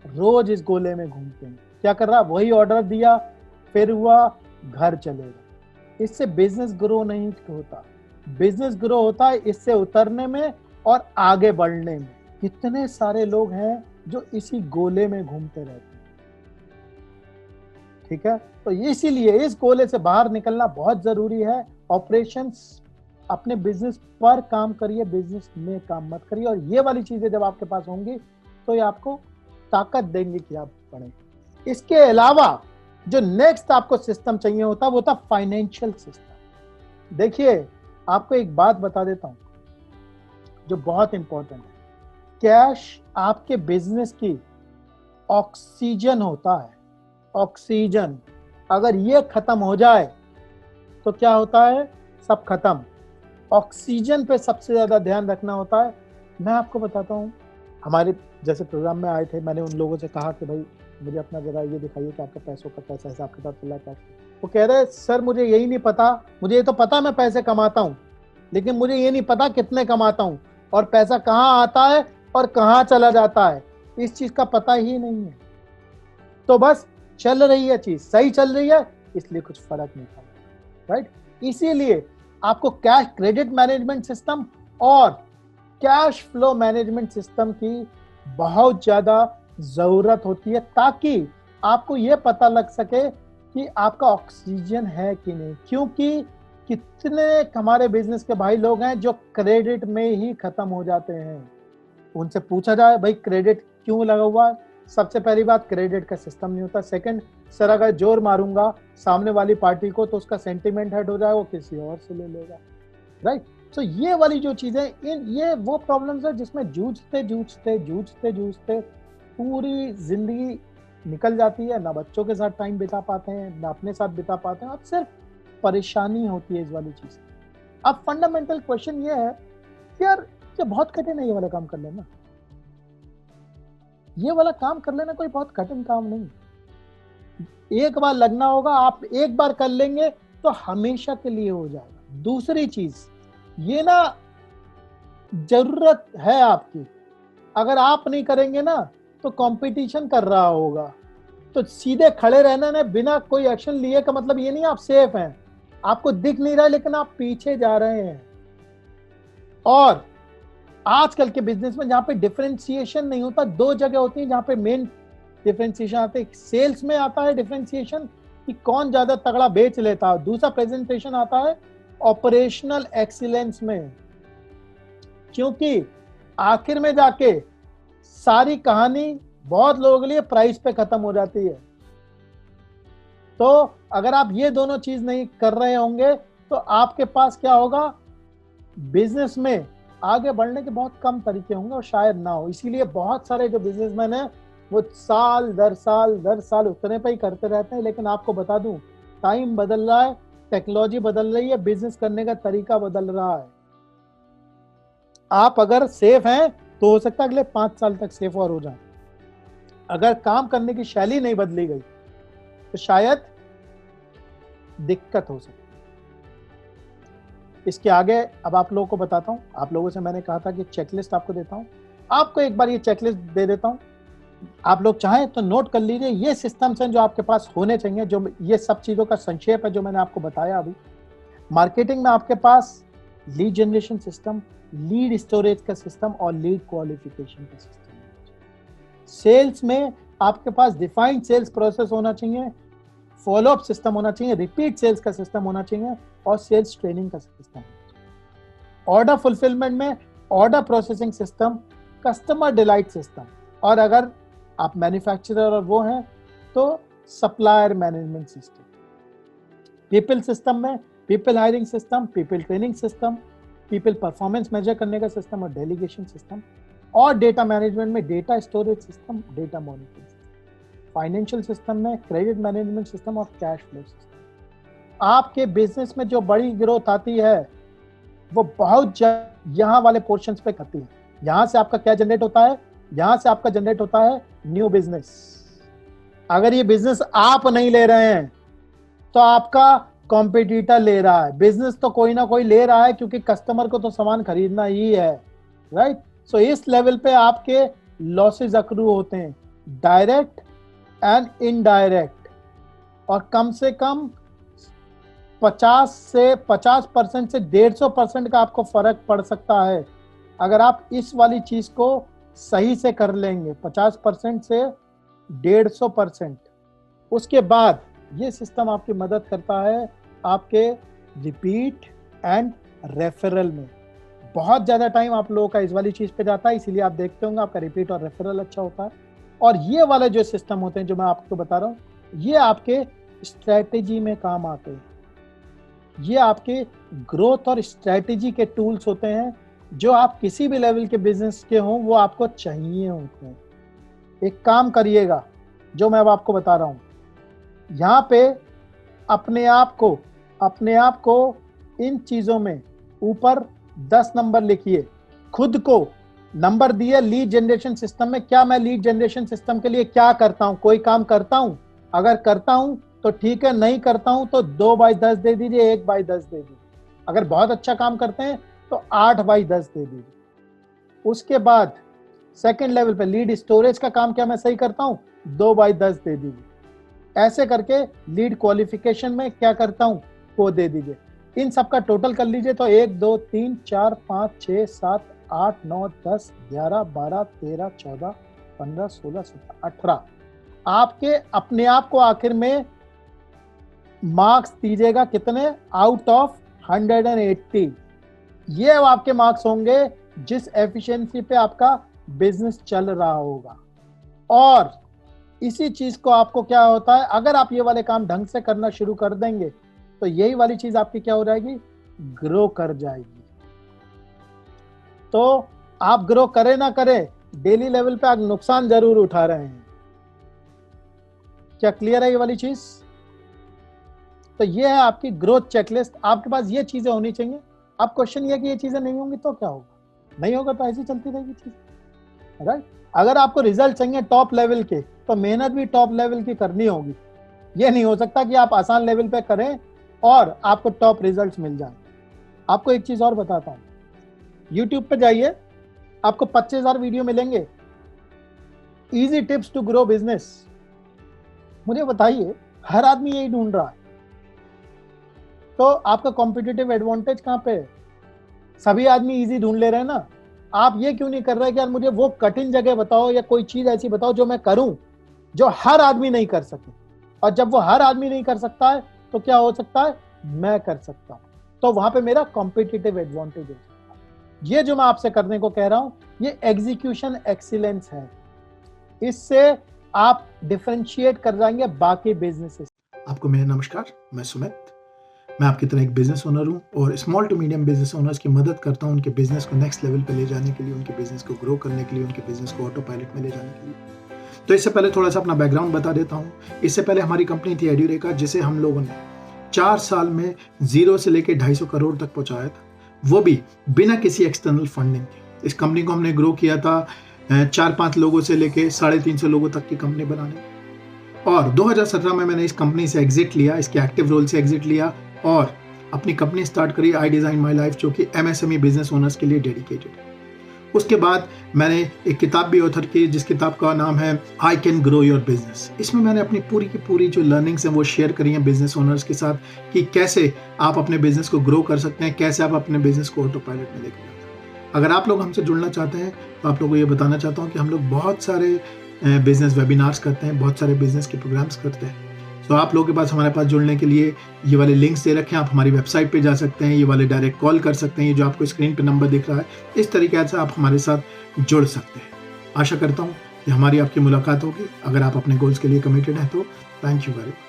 Speaker 1: रोज इस गोले में घूमते हैं। क्या कर रहा, वही ऑर्डर दिया, फिर हुआ, घर चलेगा। इससे बिजनेस ग्रो नहीं होता। बिजनेस ग्रो होता है इससे उतरने में और आगे बढ़ने में। कितने सारे लोग हैं जो इसी गोले में घूमते रहते हैं, ठीक है। तो इसीलिए इस गोले से बाहर निकलना बहुत जरूरी है। ऑपरेशंस, अपने बिजनेस पर काम करिए, बिजनेस में काम मत करिए। और ये वाली चीजें जब आपके पास होंगी तो ये आपको ताकत देंगे कि आप बढ़ें। इसके अलावा जो नेक्स्ट आपको सिस्टम चाहिए होता वो था फाइनेंशियल सिस्टम। देखिए, आपको एक बात बता देता हूं जो बहुत इंपॉर्टेंट है। कैश आपके बिजनेस की ऑक्सीजन होता है। ऑक्सीजन अगर ये खत्म हो जाए तो क्या होता है, सब खत्म। ऑक्सीजन पे सबसे ज्यादा ध्यान रखना होता है। मैं आपको बताता हूँ, हमारे जैसे प्रोग्राम में आए थे, मैंने उन लोगों से कहा कि भाई मुझे अपना जरा ये दिखाइए कि आपका पैसों का कैसा हिसाब किताब चल रहा है। वो कह रहे सर मुझे यही नहीं पता, मुझे ये तो पता मैं पैसे कमाता हूँ, लेकिन मुझे ये नहीं पता कितने कमाता हूँ और पैसा कहाँ आता है और कहाँ चला जाता है, इस चीज का पता ही नहीं है। तो बस चल रही है चीज, सही चल रही है, इसलिए कुछ फर्क नहीं पड़ता, राइट। इसीलिए आपको कैश क्रेडिट मैनेजमेंट सिस्टम और कैश फ्लो मैनेजमेंट सिस्टम की बहुत ज्यादा जरूरत होती है, ताकि आपको यह पता लग सके कि आपका ऑक्सीजन है कि नहीं। क्योंकि कितने हमारे बिजनेस के भाई लोग हैं जो क्रेडिट में ही खत्म हो जाते हैं। उनसे पूछा जाए भाई क्रेडिट क्यों लगा हुआ है, सबसे पहली बात क्रेडिट का सिस्टम नहीं होता। सेकंड, सर अगर जोर मारूंगा सामने वाली पार्टी को तो उसका सेंटीमेंट हर्ट हो जाएगा, वो किसी और से ले लेगा, राइट। सो ये वाली जो चीजें, ये वो प्रॉब्लम्स है जिसमें जूझते जूझते जूझते जूझते पूरी जिंदगी निकल जाती है। ना बच्चों के साथ टाइम बिता पाते हैं, ना अपने साथ बिता पाते हैं, अब सिर्फ परेशानी होती है इस वाली चीज। अब फंडामेंटल क्वेश्चन ये है कि यार ये बहुत कठिन है ये वाला काम कर लेना। ये वाला काम कर लेना कोई बहुत कठिन काम नहीं। एक बार लगना होगा, आप एक बार कर लेंगे तो हमेशा के लिए हो जाएगा। दूसरी चीज, ये ना जरूरत है आपकी। अगर आप नहीं करेंगे ना तो कंपटीशन कर रहा होगा। तो सीधे खड़े रहना ना, बिना कोई एक्शन लिए का मतलब ये नहीं आप सेफ हैं। आपको दिख नहीं रहा है लेकिन आप पीछे जा रहे हैं। और आजकल के बिजनेस में जहां पे डिफरेंशिएशन नहीं होता, दो जगह होती है जहां पे मेन डिफरेंशिएशन आता है। सेल्स में आता है डिफरेंशिएशन कि कौन ज्यादा तगड़ा बेच लेता है, दूसरा प्रेजेंटेशन आता है ऑपरेशनल एक्सीलेंस में, क्योंकि आखिर में जाके सारी कहानी बहुत लोगों के लिए प्राइस पे खत्म हो जाती है। तो अगर आप ये दोनों चीज नहीं कर रहे होंगे तो आपके पास क्या होगा, बिजनेस में आगे बढ़ने के बहुत कम तरीके होंगे और शायद ना हो। इसीलिए बहुत सारे जो बिजनेसमैन हैं वो साल दर साल उतने पे ही करते रहते हैं। लेकिन आपको बता दूं, टाइम बदल रहा है, टेक्नोलॉजी बदल रही है, बिजनेस करने का तरीका बदल रहा है। आप अगर सेफ हैं तो हो सकता है अगले 5 साल तक सेफ और हो जाए। अगर काम करने की शैली नहीं बदली गई तो शायद दिक्कत हो सकती है। इसके आगे अब आप लोगों को बताता हूं। आप लोगों से मैंने कहा था कि चेकलिस्ट आपको देता हूं, आपको एक बार ये चेकलिस्ट दे देता हूं। आप लोग चाहें तो नोट कर लीजिए, ये सिस्टम्स हैं जो आपके पास होने चाहिए, जो ये सब चीजों का संक्षेप है जो मैंने आपको बताया अभी। मार्केटिंग में आपके पास lead generation system, lead storage का सिस्टम और लीड क्वालिफिकेशन का सिस्टम। सेल्स में आपके पास डिफाइंड सेल्स प्रोसेस होना चाहिए, फॉलोअप सिस्टम होना चाहिए, रिपीट सेल्स का सिस्टम होना चाहिए और सेल्स ट्रेनिंग का सिस्टम। ऑर्डर फुलफिलमेंट में order processing system, customer delight system, और अगर आप मैन्युफैक्चरर और वो हैं तो supplier management system. People system में people hiring system, people training system, people performance measure करने का सिस्टम और डेलीगेशन सिस्टम। और डेटा मैनेजमेंट में data storage system, data monitoring system. Financial system में क्रेडिट मैनेजमेंट सिस्टम और कैश फ्लो सिस्टम। आपके business में जो बड़ी ग्रोथ आती है वो बहुत यहाँ वाले पोर्शंस पे करती है। यहाँ से आपका क्या जनरेट होता है, यहाँ से आपका जनरेट होता है न्यू बिजनेस। अगर ये बिजनेस आप नहीं ले रहे हैं तो आपका कॉम्पिटिटर ले रहा है। बिजनेस तो कोई ना कोई ले रहा है क्योंकि कस्टमर को तो सामान खरीदना ही है, राइट। सो इस लेवल पे आपके लॉसेस अक्रू होते हैं, डायरेक्ट एंड इनडायरेक्ट, और कम से कम 50% से 150% का आपको फर्क पड़ सकता है अगर आप इस वाली चीज को सही से कर लेंगे। 50% से 150%। उसके बाद ये सिस्टम आपकी मदद करता है आपके रिपीट एंड रेफरल में। बहुत ज्यादा टाइम आप लोगों का इस वाली चीज पे जाता है, इसीलिए आप देखते होंगे आपका रिपीट और रेफरल अच्छा होता है। और ये वाले जो सिस्टम होते हैं जो मैं आपको बता रहा हूँ, ये आपके स्ट्रेटेजी में काम आते हैं। ये आपके ग्रोथ और स्ट्रेटेजी के टूल्स होते हैं जो आप किसी भी लेवल के बिजनेस के हों वो आपको चाहिए होते हैं। एक काम करिएगा जो मैं अब आपको बता रहा हूँ, यहाँ पे अपने आप को इन चीजों में ऊपर 10 नंबर लिखिए। खुद को नंबर दिए लीड जनरेशन सिस्टम में। क्या मैं लीड जनरेशन सिस्टम के लिए क्या करता हूं, कोई काम करता हूं? अगर करता हूं तो ठीक है, नहीं करता हूं तो 2/10 दे दीजिए, 1/10 दे दीजिए। अगर बहुत अच्छा काम करते हैं तो 8/10 दे दीजिए। उसके बाद सेकंड लेवल पे लीड स्टोरेज का काम क्या मैं सही करता हूं? 2/10 दे दीजिए। ऐसे करके लीड क्वालिफिकेशन में क्या करता हूं वो दे दीजिए। इन सब का टोटल कर लीजिए तो 1 2 3 4 5 6 7 8 9 10 11 12 13 14 15 16 17 18 आपके अपने आप को आखिर में मार्क्स दीजिएगा कितने आउट ऑफ 180। ये आपके मार्क्स होंगे जिस एफिशिएंसी पे आपका बिजनेस चल रहा होगा। और इसी चीज को आपको क्या होता है, अगर आप ये वाले काम ढंग से करना शुरू कर देंगे तो यही वाली चीज आपकी क्या हो जाएगी, ग्रो कर जाएगी। तो आप ग्रो करें ना करें, डेली लेवल पे आप नुकसान जरूर उठा रहे हैं। क्या क्लियर है ये वाली चीज? तो ये है आपकी ग्रोथ चेकलिस्ट। आपके पास ये चीजें होनी चाहिए। अब क्वेश्चन ये कि ये चीजें नहीं होंगी तो क्या होगा? नहीं होगा तो ऐसी चलती रहेगी चीज, राइट। अगर आपको रिजल्ट चाहिए टॉप लेवल के तो मेहनत भी टॉप लेवल की करनी होगी। ये नहीं हो सकता कि आप आसान लेवल पे करें और आपको टॉप रिजल्ट्स मिल जाए। आपको एक चीज और बताता हूं, YouTube पे जाइए, आपको 25,000 वीडियो मिलेंगे, easy tips to grow business. मुझे बताइए, हर आदमी यही ढूंढ रहा है, तो आपका कॉम्पिटिटिव एडवांटेज कहां पे है? सभी आदमी इजी ढूंढ ले रहे हैं ना। आप ये क्यों नहीं कर रहे कि यार मुझे वो कठिन जगह बताओ या कोई चीज ऐसी बताओ जो मैं करूं, जो हर आदमी नहीं कर सके। और जब वो हर आदमी नहीं कर सकता है तो क्या हो सकता है, मैं कर सकता हूं, तो वहां पे मेरा कॉम्पिटिटिव एडवांटेज हो सकता है। ये जो मैं आपसे करने को कह रहा हूं, ये एग्जीक्यूशन एक्सीलेंस है। इससे आप डिफरेंशिएट कर जाएंगे बाकी बिजनेसेस।
Speaker 2: आपको मेरा नमस्कार, मैं सुमित। मैं आपकी तरह एक बिजनेस ओनर हूँ और small to medium business owners की मदद करता हूँ उनके बिजनेस को नेक्स्ट लेवल पे ले जाने के लिए, उनके बिजनेस को ग्रो करने के लिए, उनके बिजनेस को ऑटो पायलट में ले जाने के लिए। तो इससे पहले थोड़ा सा अपना बैकग्राउंड बता देता हूँ। इससे पहले हमारी कंपनी थी एड्यूरेका, जिसे हम लोगों ने 4 साल में 0 से लेकर 250 करोड़ तक पहुँचाया था, वो भी बिना किसी एक्सटर्नल फंडिंग के। इस कंपनी को हमने ग्रो किया था 4-5 लोगों से लेकर 350 लोगों तक की कंपनी बनाने। और 2017 में मैंने इस कंपनी से एग्जिट लिया, इसके एक्टिव रोल से एग्जिट लिया और अपनी कंपनी स्टार्ट करी आई डिज़ाइन माई लाइफ, जो कि एमएसएमई बिजनेस ओनर्स के लिए डेडिकेटेड है। उसके बाद मैंने एक किताब भी ऑथर की, जिस किताब का नाम है I can grow your business. इसमें मैंने अपनी पूरी की पूरी जो लर्निंग्स हैं वो शेयर करी हैं बिजनेस ओनर्स के साथ, कि कैसे आप अपने बिजनेस को ग्रो कर सकते हैं, कैसे आप अपने बिजनेस को ऑटो पायलट में लेकर जाते हैं। अगर आप लोग हमसे जुड़ना चाहते हैं तो आप लोगों को ये बताना चाहता हूँ कि हम लोग बहुत सारे बिजनेस वेबिनार्स करते हैं, बहुत सारे बिजनेस के प्रोग्राम्स करते हैं। तो आप लोगों के पास हमारे पास जुड़ने के लिए ये वाले लिंक्स दे रखे हैं, आप हमारी वेबसाइट पे जा सकते हैं, ये वाले डायरेक्ट कॉल कर सकते हैं, ये जो आपको स्क्रीन पे नंबर दिख रहा है, इस तरीके से आप हमारे साथ जुड़ सकते हैं। आशा करता हूँ कि हमारी आपकी मुलाकात होगी। अगर आप अपने गोल्स के लिए कमिटेड हैं तो थैंक यू वेरी मच।